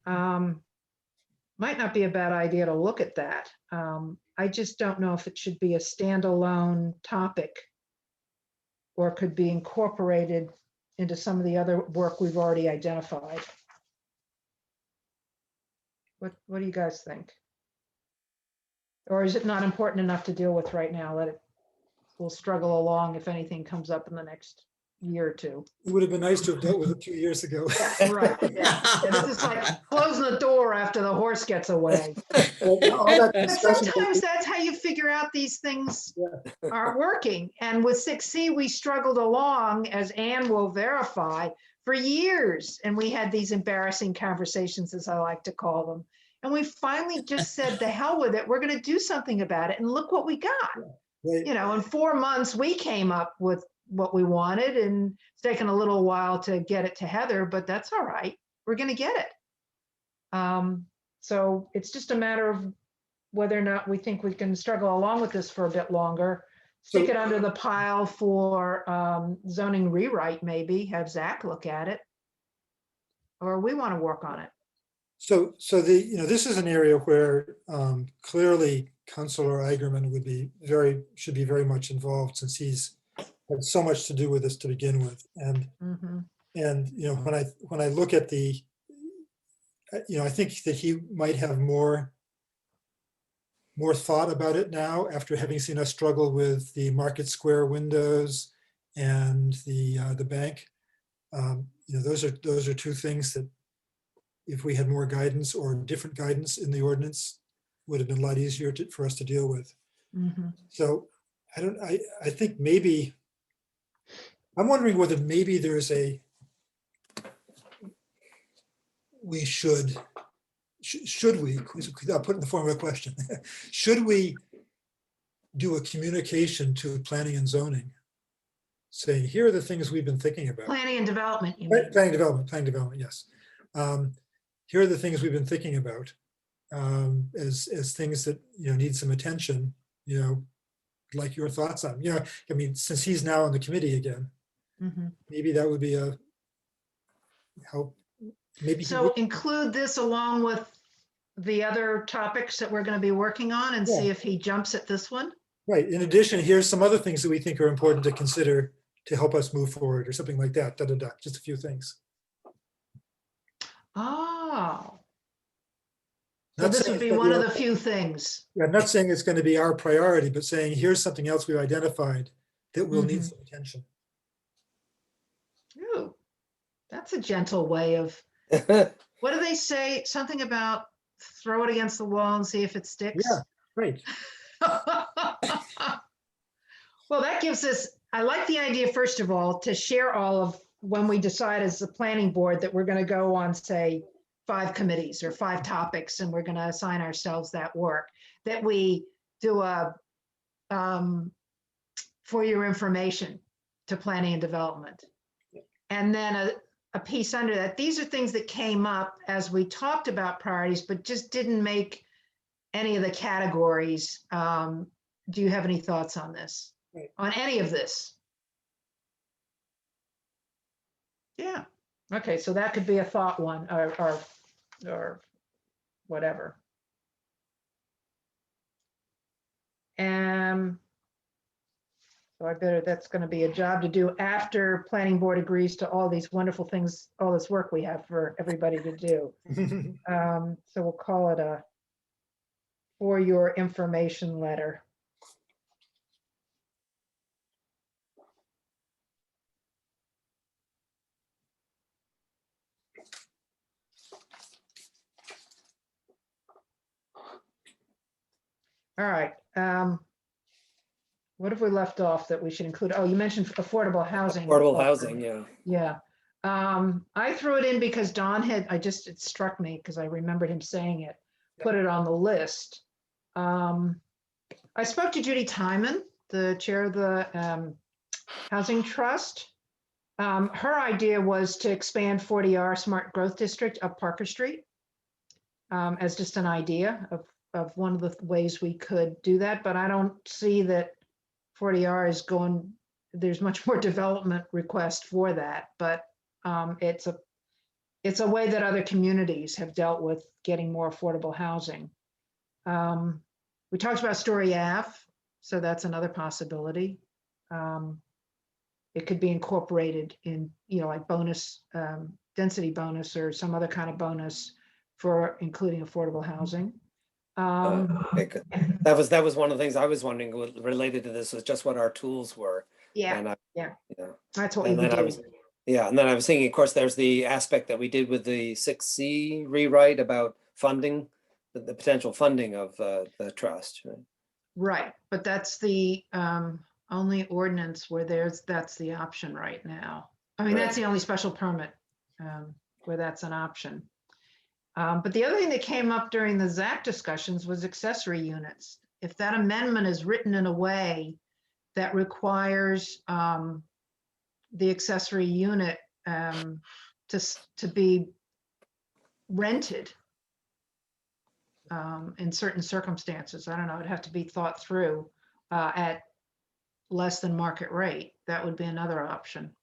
[SPEAKER 2] Might not be a bad idea to look at that. I just don't know if it should be a standalone topic or could be incorporated into some of the other work we've already identified. What do you guys think? Or is it not important enough to deal with right now? We'll struggle along if anything comes up in the next year or two.
[SPEAKER 6] It would have been nice to have dealt with it 2 years ago.
[SPEAKER 2] Right. Yeah. And this is like closing the door after the horse gets away.
[SPEAKER 6] All that
[SPEAKER 2] But
[SPEAKER 6] discussion-
[SPEAKER 2] sometimes that's how you figure out these things aren't working. And with 6C, we struggled along, as Ann will verify, for years. And we had these embarrassing conversations, as I like to call them. And we finally just said, the hell with it. We're going to do something about it. And look what we got.
[SPEAKER 6] Right.
[SPEAKER 2] In 4 months, we came up with what we wanted, and it's taken a little while to get it to Heather, but that's all right. We're going to get it. So it's just a matter of whether or not we think we can struggle along with this for a bit longer, stick
[SPEAKER 6] So-
[SPEAKER 2] it under the pile for zoning rewrite, maybe have Zach look at it, or we want to work on it.
[SPEAKER 6] So this is an area where clearly Councilor Eigerman should be very much involved, since he's had so much to do with this to begin with. And when I look at I think that he might have more thought about it now, after having seen us struggle with the Market Square windows and the bank. Those are 2 things that, if we had more guidance or different guidance in the ordinance, would have been a lot easier for us to deal with. So I think maybe, I'm wondering whether maybe there's we should we, I'll put it in the form of a question, should we do a communication to planning and zoning saying, here are the things we've been thinking about.
[SPEAKER 2] Planning and development, you mean?
[SPEAKER 6] Planning development, yes. Here are the things we've been thinking about as things that, need some attention, like your thoughts on, since he's now on the committee again, maybe that would be a help. Maybe.
[SPEAKER 2] So include this along with the other topics that we're going to be working on and see if he jumps at this one.
[SPEAKER 6] Right. In addition, here's some other things that we think are important to consider to help us move forward, or something like that. Just a few things.
[SPEAKER 2] Oh. So
[SPEAKER 6] Not
[SPEAKER 2] this
[SPEAKER 6] saying
[SPEAKER 2] would be
[SPEAKER 6] it's gonna
[SPEAKER 2] one of
[SPEAKER 6] our-
[SPEAKER 2] the few things.
[SPEAKER 6] Yeah, I'm not saying it's going to be our priority, but saying here's something else we've identified that will need some attention.
[SPEAKER 2] Ooh, that's a gentle way of, what do they say? Something about throw it against the wall and see if it sticks?
[SPEAKER 6] Yeah, right.
[SPEAKER 2] Well, that gives us, I like the idea, first of all, to share all of, when we decide as the planning board that we're going to go on, say, 5 committees or 5 topics, and we're going to assign ourselves that work, that we do a, for your information to planning and development. And then a piece under that. These are things that came up as we talked about priorities, but just didn't make any of the categories. Do you have any thoughts on this?
[SPEAKER 6] Right.
[SPEAKER 2] On any of this? Yeah. Okay, so that could be a thought one, or whatever. So that's going to be a job to do after planning board agrees to all these wonderful things, all this work we have for everybody to do. So we'll call it a for your information letter. All right. What have we left off that we should include? Oh, you mentioned affordable housing.
[SPEAKER 3] Affordable housing, yeah.
[SPEAKER 2] Yeah. I threw it in because Don had, it struck me because I remembered him saying it. put it on the list. I spoke to Judy Timon, the chair of the Housing Trust. Her idea was to expand 40R Smart Growth District up Parker Street as just an idea of one of the ways we could do that, but I don't see that 40R is going, there's much more development request for that, but it's a way that other communities have dealt with getting more affordable housing. We talked about Story Ave, so that's another possibility. It could be incorporated in, like bonus, density bonus or some other kind of bonus for including affordable housing.
[SPEAKER 3] Okay, good. That was one of the things I was wondering related to this, was just what our tools were.
[SPEAKER 2] Yeah,
[SPEAKER 3] And
[SPEAKER 2] that's what we
[SPEAKER 3] and
[SPEAKER 2] would
[SPEAKER 3] then I
[SPEAKER 2] do.
[SPEAKER 3] was, and then I was thinking, of course, there's the aspect that we did with the 6C rewrite about funding, the potential funding of the trust. Right?
[SPEAKER 2] Right, but that's the only ordinance where that's the option right now. I mean, that's
[SPEAKER 3] Right.
[SPEAKER 2] the only special permit where that's an option. But the other thing that came up during the ZAC discussions was accessory units. If that amendment is written in a way that requires the accessory unit to be rented in certain circumstances, I don't know, it'd have to be thought through at less than market rate. That would be another option.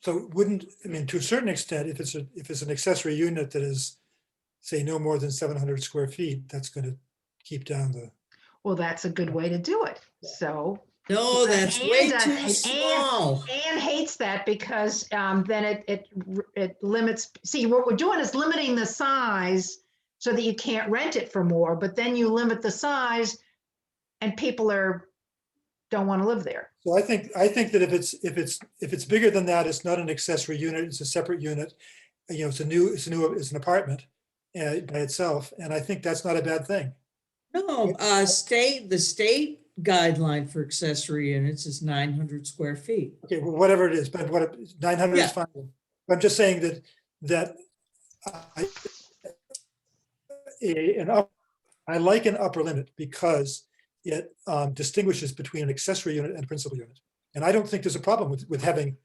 [SPEAKER 6] So to a certain extent, if it's an accessory unit that is, say, no more than 700 square feet, that's going to keep down the.
[SPEAKER 2] Well, that's a good way to do it. So
[SPEAKER 4] No, that's way
[SPEAKER 2] Anne
[SPEAKER 4] too
[SPEAKER 2] does-
[SPEAKER 4] small.
[SPEAKER 2] Anne hates that because then it limits. See, what we're doing is limiting the size so that you can't rent it for more, but then you limit the size and people don't want to live there.
[SPEAKER 6] So I think that if it's bigger than that, it's not an accessory unit, it's a separate unit. It's an apartment by itself, and I think that's not a bad thing.
[SPEAKER 4] No, the state guideline for accessory units is 900 square feet.
[SPEAKER 6] Okay, well, whatever it is, but 900
[SPEAKER 4] Yeah.
[SPEAKER 6] is fine. I'm just saying that I like an upper limit because it distinguishes between an accessory unit and a principal unit. And I don't think there's a problem with having,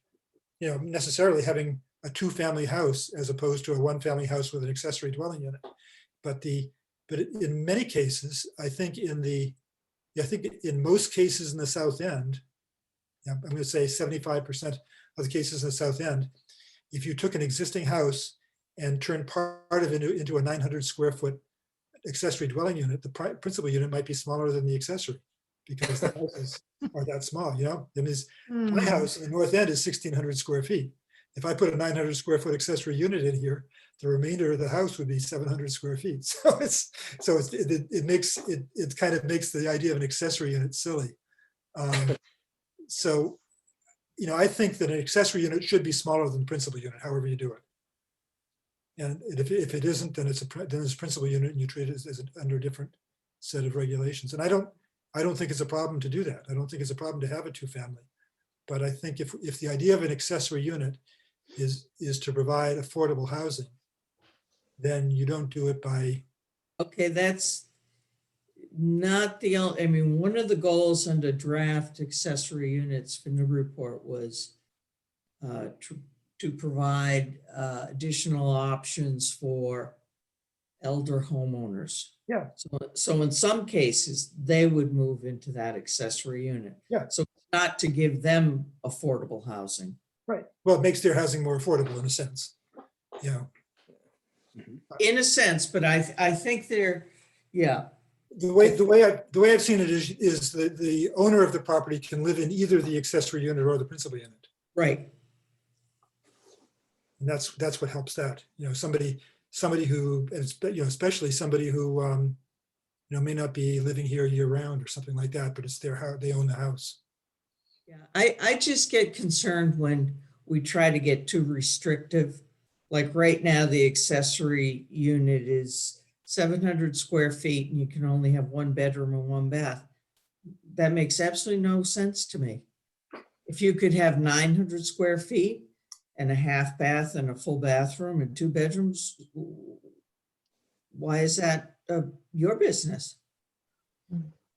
[SPEAKER 6] necessarily having a 2-family house as opposed to a 1-family house with an accessory dwelling unit. But in many cases, I think in most cases in the South End, I'm going to say 75% of the cases in the South End, if you took an existing house and turned part of it into a 900 square foot accessory dwelling unit, the principal unit might be smaller than the accessory because the houses are that small. My house in the North End is 1,600 square feet. If I put a 900 square foot accessory unit in here, the remainder of the house would be 700 square feet. So it kind of makes the idea of an accessory unit silly. I think that an accessory unit should be smaller than the principal unit, however you do it. And if it isn't, then it's a principal unit, and you treat it as under a different set of regulations. And I don't think it's a problem to do that. I don't think it's a problem to have a 2-family. But I think if the idea of an accessory unit is to provide affordable housing, then you don't do it by.
[SPEAKER 4] Okay, that's not the only, one of the goals under draft accessory units for Newburyport was to provide additional options for elder homeowners.
[SPEAKER 6] Yeah.
[SPEAKER 4] So in some cases, they would move into that accessory unit.
[SPEAKER 6] Yeah.
[SPEAKER 4] So not to give them affordable housing.
[SPEAKER 6] Right. Well, it makes their housing more affordable in a sense.
[SPEAKER 4] In a sense, but I think they're, yeah.
[SPEAKER 6] The way I've seen it is that the owner of the property can live in either the accessory unit or the principal unit.
[SPEAKER 4] Right.
[SPEAKER 6] And that's what helps that. Somebody who, especially somebody who, may not be living here year round or something like that, but it's their house, they own the house.
[SPEAKER 4] Yeah, I just get concerned when we try to get too restrictive. Like right now, the accessory unit is 700 square feet and you can only have 1 bedroom and 1 bath. That makes absolutely no sense to me. If you could have 900 square feet and a half bath and a full bathroom and 2 bedrooms, why is that your business?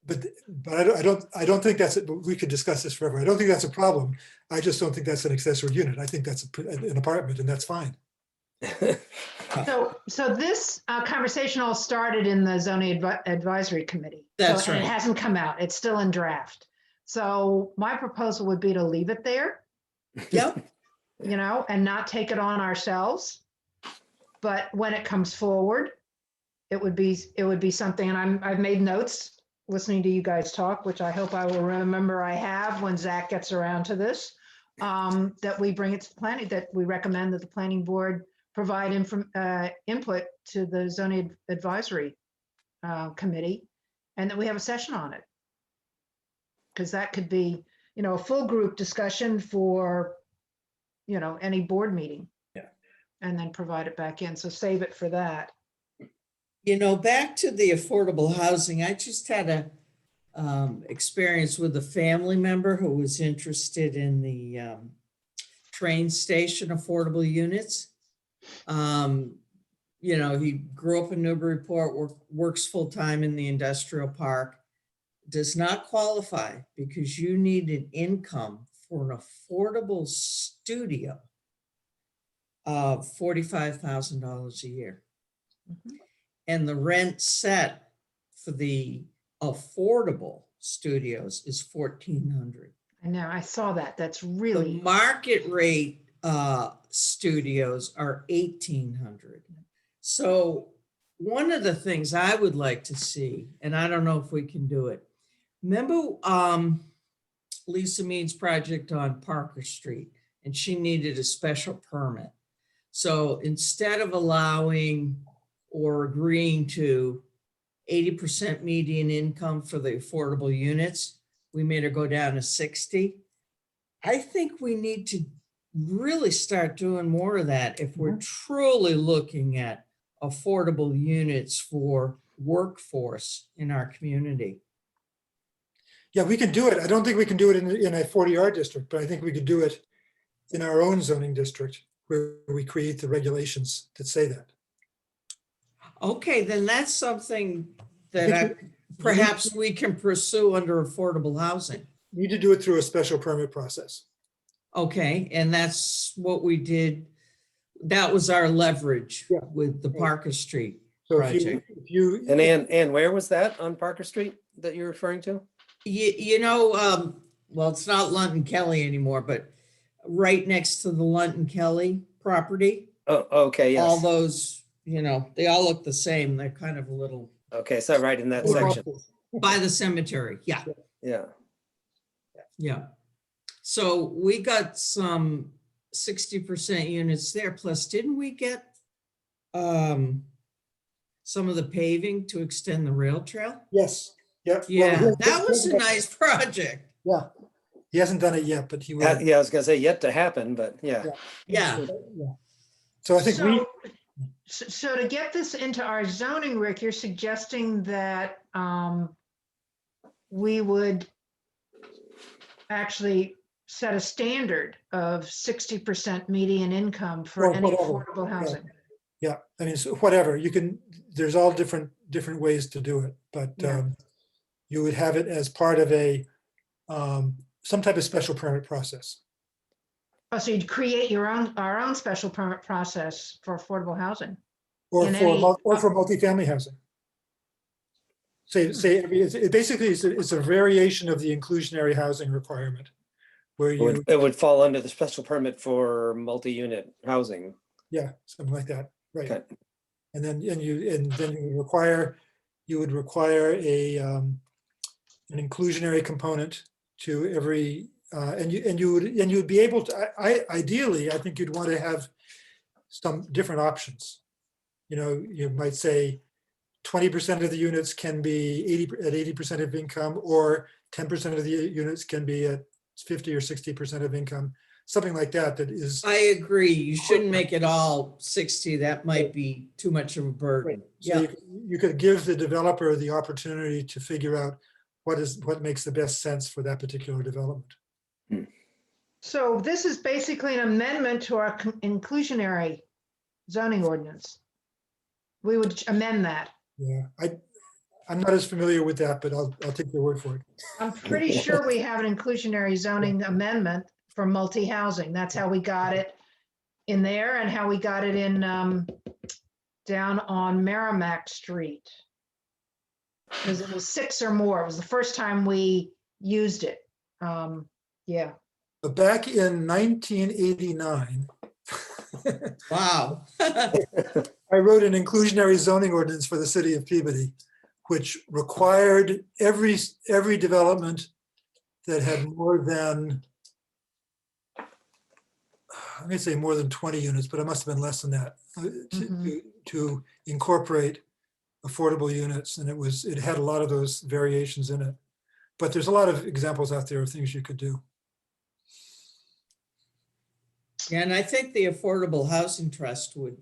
[SPEAKER 6] But I don't think that's, we could discuss this forever. I don't think that's a problem. I just don't think that's an accessory unit. I think that's an apartment, and that's fine.
[SPEAKER 2] So this conversation all started in the zoning advisory committee.
[SPEAKER 4] That's
[SPEAKER 2] And
[SPEAKER 4] right.
[SPEAKER 2] it hasn't come out. It's still in draft. So my proposal would be to leave it there,
[SPEAKER 4] Yep.
[SPEAKER 2] and not take it on ourselves. But when it comes forward, it would be something, and I've made notes listening to you guys talk, which I hope I will remember I have when Zach gets around to this, that we bring it to the planning, that we recommend that the planning board provide input to the zoning advisory committee, and that we have a session on it. Because that could be, a full group discussion for, any board meeting.
[SPEAKER 6] Yeah.
[SPEAKER 2] And then provide it back in. So save it for that.
[SPEAKER 4] Back to the affordable housing, I just had a experience with a family member who was interested in the train station affordable units. He grew up in Newburyport, works full-time in the industrial park, does not qualify because you need an income for an affordable studio of $45,000 a year.
[SPEAKER 2] Mhm.
[SPEAKER 4] And the rent set for the affordable studios is $1,400.
[SPEAKER 2] I know, I saw that. That's
[SPEAKER 4] The
[SPEAKER 2] really,
[SPEAKER 4] market rate studios are $1,800. So one of the things I would like to see, and I don't know if we can do it. Remember Lisa Mead's project on Parker Street, and she needed a special permit. So instead of allowing or agreeing to 80% median income for the affordable units, we made her go down to 60. I think we need to really start doing more of that if we're truly looking at affordable units for workforce in our community.
[SPEAKER 6] Yeah, we can do it. I don't think we can do it in a 40R district, but I think we could do it in our own zoning district where we create the regulations that say that.
[SPEAKER 4] Okay, then that's something that perhaps we can pursue under affordable housing.
[SPEAKER 6] You need to do it through a special permit process.
[SPEAKER 4] Okay, and that's what we did. That was our leverage
[SPEAKER 6] Yeah.
[SPEAKER 4] with the Parker Street
[SPEAKER 6] So
[SPEAKER 4] project.
[SPEAKER 6] if you
[SPEAKER 3] And Ann, where was that on Parker Street that you're referring to?
[SPEAKER 4] Well, it's not London Kelly anymore, but right next to the London Kelly property,
[SPEAKER 3] Oh, okay,
[SPEAKER 4] all
[SPEAKER 3] yes.
[SPEAKER 4] those, they all look the same. They're kind of a little
[SPEAKER 3] Okay, so right in that section.
[SPEAKER 4] by the cemetery. Yeah.
[SPEAKER 3] Yeah.
[SPEAKER 4] Yeah. So we got some 60% units there. Plus, didn't we get some of the paving to extend the rail trail?
[SPEAKER 6] Yes, yeah.
[SPEAKER 4] Yeah,
[SPEAKER 6] Well,
[SPEAKER 4] that was a nice project.
[SPEAKER 6] Yeah, he hasn't done it yet, but he will.
[SPEAKER 3] Yeah, I was gonna say yet to happen, but yeah.
[SPEAKER 4] Yeah.
[SPEAKER 6] So I think
[SPEAKER 2] so to get this into our zoning, Rick, you're suggesting that we would actually set a standard of 60% median income for
[SPEAKER 6] Or
[SPEAKER 2] any
[SPEAKER 6] whatever.
[SPEAKER 2] affordable housing.
[SPEAKER 6] Yeah, I mean, so whatever, you can, there's all different ways to do it, but
[SPEAKER 2] Yeah.
[SPEAKER 6] you would have it as part of some type of special permit process.
[SPEAKER 2] Oh, so you'd create our own special permit process for affordable housing.
[SPEAKER 6] Or
[SPEAKER 2] In
[SPEAKER 6] for,
[SPEAKER 2] any-
[SPEAKER 6] or for multifamily housing. It basically it's a variation of the inclusionary housing requirement. Where you,
[SPEAKER 3] It would fall under the special permit for multi-unit housing.
[SPEAKER 6] yeah, something like that, right.
[SPEAKER 3] Okay.
[SPEAKER 6] And then you would require an inclusionary component to every, and you would be able to, ideally, I think you'd want to have some different options. You might say 20% of the units can be 80% of income, or 10% of the units can be at 50 or 60% of income, something like that. That is,
[SPEAKER 4] I agree. You shouldn't make it all 60. That might be too much of a burden.
[SPEAKER 6] so
[SPEAKER 4] Yeah.
[SPEAKER 6] you could give the developer the opportunity to figure out what makes the best sense for that particular development.
[SPEAKER 2] So this is basically an amendment to our inclusionary zoning ordinance, we would amend that.
[SPEAKER 6] Yeah, I'm not as familiar with that, but I'll take your word for it.
[SPEAKER 2] I'm pretty sure we have an inclusionary zoning amendment for multi-housing. That's how we got it in there and how we got it in down on Merrimack Street. Because it was 6 or more. It was the first time we used it. Yeah.
[SPEAKER 6] But back in 1989,
[SPEAKER 4] Wow.
[SPEAKER 6] I wrote an inclusionary zoning ordinance for the city of Peabody, which required every development that had more than, I'm going to say more than 20 units, but it must have been less than that, to incorporate affordable units. And it had a lot of those variations in it. But there's a lot of examples out there of things you could do.
[SPEAKER 4] Yeah, and I think the Affordable Housing Trust would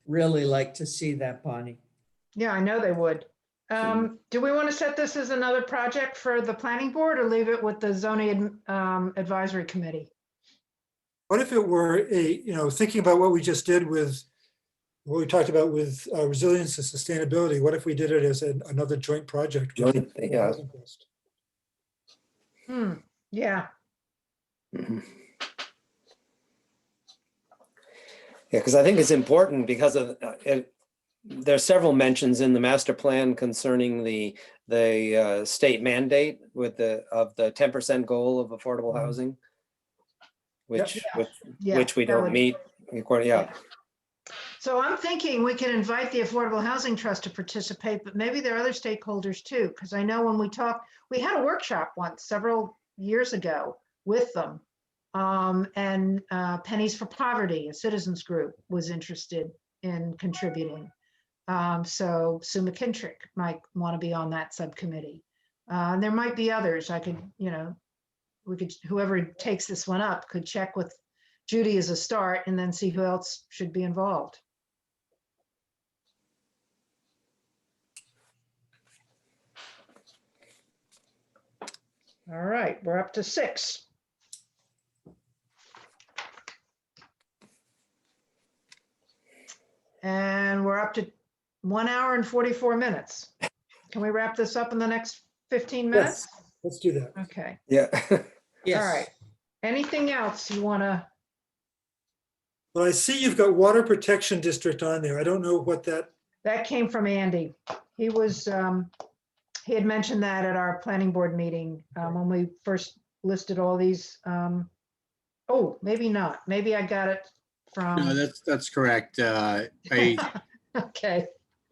[SPEAKER 4] really like to see that, Bonnie.
[SPEAKER 2] Yeah, I know they would. Do we want to set this as another project for the planning board or leave it with the zoning advisory committee?
[SPEAKER 6] What if it were thinking about what we just did with, what we talked about with resilience and sustainability, what if we did it as another joint project? with
[SPEAKER 3] Joint,
[SPEAKER 6] the
[SPEAKER 3] yeah.
[SPEAKER 6] Housing Trust?
[SPEAKER 2] Yeah.
[SPEAKER 3] Mhm. Yeah, because I think it's important because of there's several mentions in the master plan concerning the state mandate with the 10% goal of affordable housing, which
[SPEAKER 2] Yeah,
[SPEAKER 3] which we
[SPEAKER 2] that
[SPEAKER 3] don't
[SPEAKER 2] would-
[SPEAKER 3] meet. Yeah.
[SPEAKER 2] So I'm thinking we can invite the Affordable Housing Trust to participate, but maybe there are other stakeholders too. Because I know when we had a workshop once several years ago with them. And Pennies for Poverty, a citizens group, was interested in contributing. So Sue McKintrick might want to be on that subcommittee. And there might be others. I could, whoever takes this one up could check with Judy as a start and then see who else should be involved. All right, we're up to 6. And we're up to 1 hour and 44 minutes. Can we wrap this up in the next 15 minutes?
[SPEAKER 6] Yes, let's do that.
[SPEAKER 2] Okay,
[SPEAKER 3] Yeah.
[SPEAKER 4] Yes.
[SPEAKER 2] all right. Anything else you want to?
[SPEAKER 6] Well, I see you've got Water Protection District on there. I don't know what that,
[SPEAKER 2] That came from Andy. He was, he had mentioned that at our planning board meeting when we first listed all these. Oh, maybe not. Maybe I got it
[SPEAKER 5] No,
[SPEAKER 2] from,
[SPEAKER 5] that's correct.
[SPEAKER 2] okay.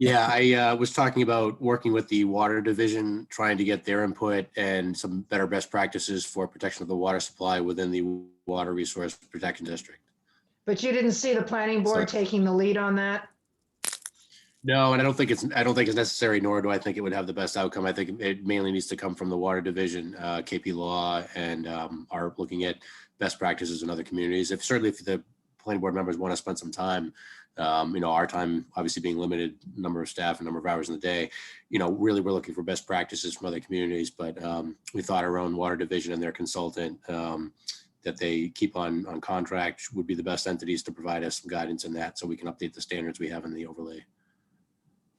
[SPEAKER 5] I was talking about working with the water division, trying to get their input and some better best practices for protection of the water supply within the Water Resource Protection District.
[SPEAKER 2] But you didn't see the planning board
[SPEAKER 5] So-
[SPEAKER 2] taking the lead on that?
[SPEAKER 5] No, and I don't think it's necessary, nor do I think it would have the best outcome. I think it mainly needs to come from the water division, KP Law, and are looking at best practices in other communities. Certainly if the planning board members want to spend some time, our time obviously being limited number of staff and number of hours in the day, really we're looking for best practices from other communities. But we thought our own water division and their consultant that they keep on contract would be the best entities to provide us some guidance in that, so we can update the standards we have in the overlay.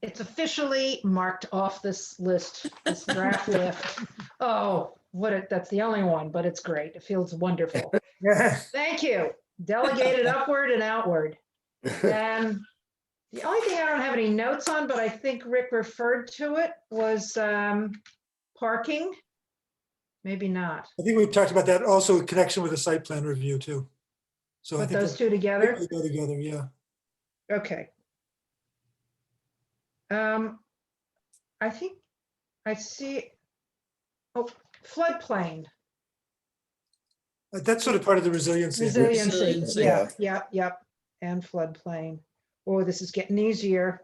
[SPEAKER 2] It's officially marked off this list, this draft list. Oh, that's the only one, but it's great. It feels wonderful. Thank you. Delegated upward and outward. And the only thing I don't have any notes on, but I think Rick referred to it, was parking. Maybe not.
[SPEAKER 6] I think we've talked about that also in connection with the site plan review too. So I
[SPEAKER 2] Put
[SPEAKER 6] think
[SPEAKER 2] those
[SPEAKER 6] that-
[SPEAKER 2] two together?
[SPEAKER 6] they go together, yeah.
[SPEAKER 2] Okay. I think I see, floodplain,
[SPEAKER 6] That's sort of part of the resiliency.
[SPEAKER 2] resiliency,
[SPEAKER 3] Yeah.
[SPEAKER 2] yep, and floodplain. Oh, this is getting easier.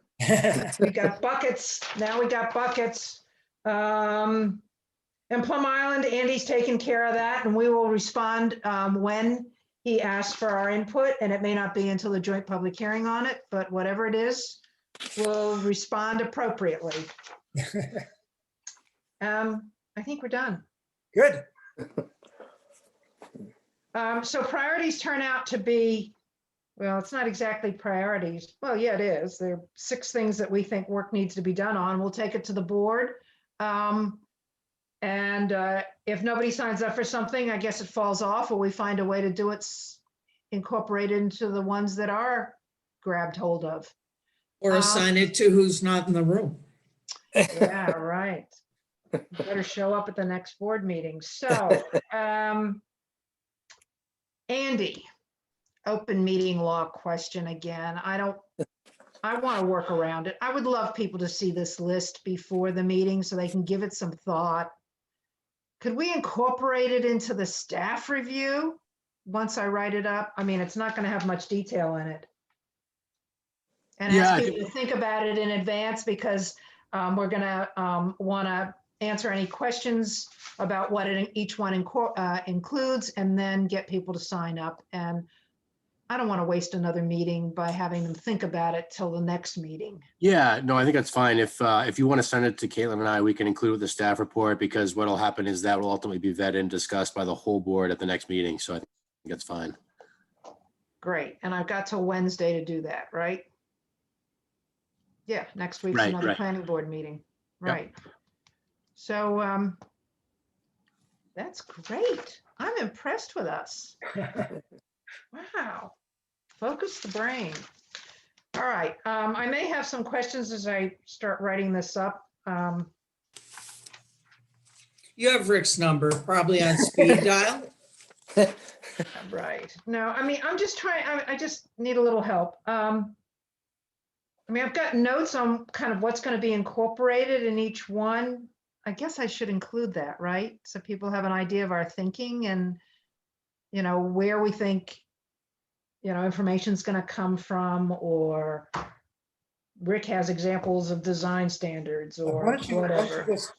[SPEAKER 2] We got buckets, now we got buckets. And Plum Island, Andy's taken care of that, and we will respond when he asks for our input, and it may not be until the joint public hearing on it, but whatever it is, we'll respond appropriately. I think we're done.
[SPEAKER 6] Good.
[SPEAKER 2] So priorities turn out to be Well, it's not exactly priorities. Well, yeah, it is. There are 6 things that we think work needs to be done on. We'll take it to the board. And if nobody signs up for something, I guess it falls off, or we find a way to do it incorporated into the ones that are grabbed hold of.
[SPEAKER 4] Or assign it to who's not in the room.
[SPEAKER 2] Yeah, right. Better show up at the next board meeting. So, Andy, open meeting law question again. I want to work around it. I would love people to see this list before the meeting so they can give it some thought. Could we incorporate it into the staff review once I write it up? I mean, it's not going to have much detail in it. And ask people to think about it in advance, because we're going to want to answer any questions about what each one includes, and then get people to sign up. And I don't want to waste another meeting by having them think about it till the next meeting.
[SPEAKER 5] Yeah, no, I think that's fine. If you want to send it to Caitlin and I, we can include it with the staff report, because what'll happen is that will ultimately be vetted and discussed by the whole board at the next meeting. So I think that's fine.
[SPEAKER 2] Great. And I've got till Wednesday to do that, right? Yeah, next week's
[SPEAKER 5] Right,
[SPEAKER 2] another
[SPEAKER 5] right.
[SPEAKER 2] planning board meeting.
[SPEAKER 5] Yep.
[SPEAKER 2] Right. So that's great. I'm impressed with us. Wow. Focus the brain. All right. I may have some questions as I start writing this up.
[SPEAKER 4] You have Rick's number, probably on speed dial.
[SPEAKER 2] Right. No, I mean, I'm just trying, I just need a little help. I mean, I've got notes on kind of what's going to be incorporated in each one. I guess I should include that, right? So people have an idea of our thinking and, you know, where we think, you know, information's going to come from, or Rick has examples of design standards
[SPEAKER 6] Why
[SPEAKER 2] or
[SPEAKER 6] don't you
[SPEAKER 2] whatever.
[SPEAKER 6] just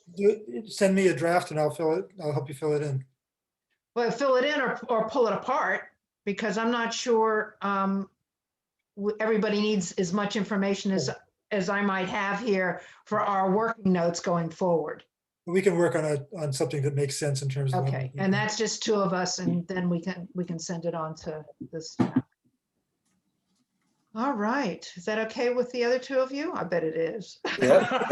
[SPEAKER 6] send me a draft and I'll help you fill it in.
[SPEAKER 2] Well, fill it in or pull it apart, because I'm not sure everybody needs as much information as I might have here for our working notes going forward.
[SPEAKER 6] We can work on something that makes sense in terms of.
[SPEAKER 2] Okay, and that's just 2 of us, and then we can send it on to the staff. All right, is that okay with the other 2 of you? I bet it is.
[SPEAKER 3] Yeah.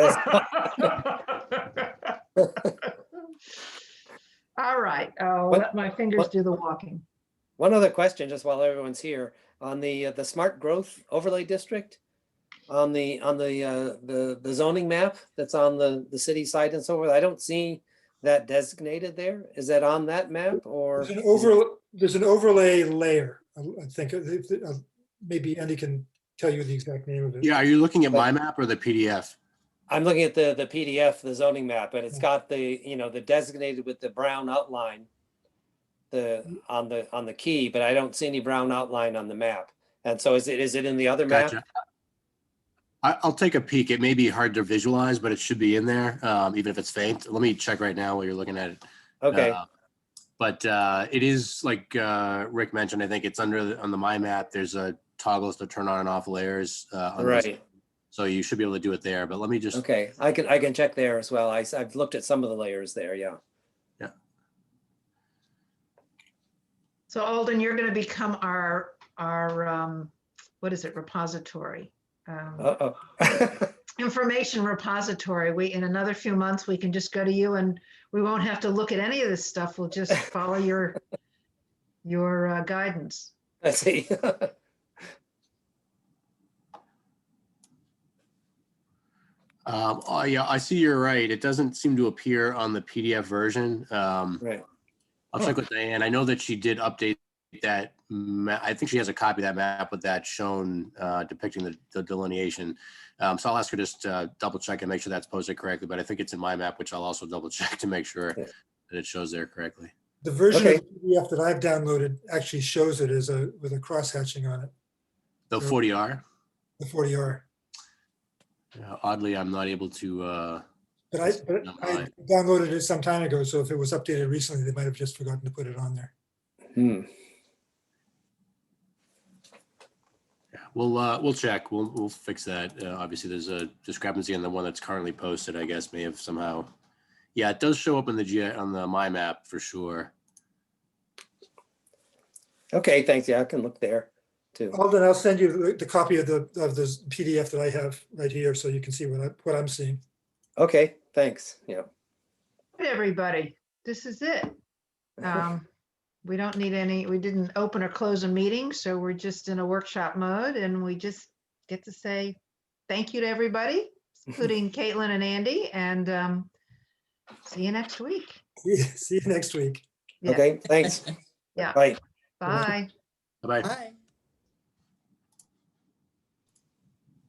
[SPEAKER 2] All right, I'll let my fingers do the walking.
[SPEAKER 3] One other question, just while everyone's here, on the smart growth overlay district, on the zoning map that's on the city site and so forth. I don't see that designated there. Is that on that map, or?
[SPEAKER 6] There's an overlay layer. I think maybe Andy can tell you the exact name of it.
[SPEAKER 5] Yeah, are you looking at my map or the PDF?
[SPEAKER 3] I'm looking at the PDF, the zoning map, and it's got the, you know, the designated with the brown outline on the key, but I don't see any brown outline on the map. And so is it in the other map?
[SPEAKER 5] Gotcha. I'll take a peek. It may be hard to visualize, but it should be in there, even if it's faint. Let me check right now while you're looking at it.
[SPEAKER 3] Okay.
[SPEAKER 5] But it is like Rick mentioned. I think it's on the My Map. There's a toggles to turn on and off layers.
[SPEAKER 3] Right.
[SPEAKER 5] So you should be able to do it there. But let me just.
[SPEAKER 3] Okay, I can check there as well. I've looked at some of the layers there. Yeah.
[SPEAKER 5] Yeah.
[SPEAKER 2] So Alden, you're going to become our what is it, repository?
[SPEAKER 3] Uh-oh.
[SPEAKER 2] Information repository. In another few months, we can just go to you and we won't have to look at any of this stuff. We'll just follow your guidance.
[SPEAKER 3] I see.
[SPEAKER 5] Oh yeah, I see you're right. It doesn't seem to appear on the PDF version.
[SPEAKER 3] Right.
[SPEAKER 5] I'll check with Diane. I know that she did update that. I think she has a copy of that map with that shown depicting the delineation. So I'll ask her just double check and make sure that's posted correctly. But I think it's in my map, which I'll also double check to make sure that it shows there correctly.
[SPEAKER 6] The version of the PDF that I've downloaded actually shows it as with a cross hatching on it.
[SPEAKER 5] The 40R.
[SPEAKER 6] The 40R.
[SPEAKER 5] Oddly, I'm not able to.
[SPEAKER 6] But I downloaded it some time ago, so if it was updated recently, they might have just forgotten to put it on there.
[SPEAKER 5] Yeah, we'll check. We'll fix that. Obviously, there's a discrepancy in the one that's currently posted. I guess may have somehow. Yeah, it does show up in on the My Map for sure.
[SPEAKER 3] Okay, thanks. Yeah, I can look there. too.
[SPEAKER 6] Alden, I'll send you the copy of the PDF that I have right here, so you can see what I'm seeing.
[SPEAKER 3] Okay, thanks. Yeah.
[SPEAKER 2] Hey, everybody, this is it. We don't need any, we didn't open or close a meeting, so we're just in a workshop mode, and we just get to say thank you to everybody, including Caitlin and Andy, and see you next week.
[SPEAKER 6] See you next week.
[SPEAKER 2] Yeah.
[SPEAKER 3] Okay, thanks.
[SPEAKER 2] Yeah.
[SPEAKER 3] Bye.
[SPEAKER 2] Bye.
[SPEAKER 5] Bye-bye.
[SPEAKER 4] Bye.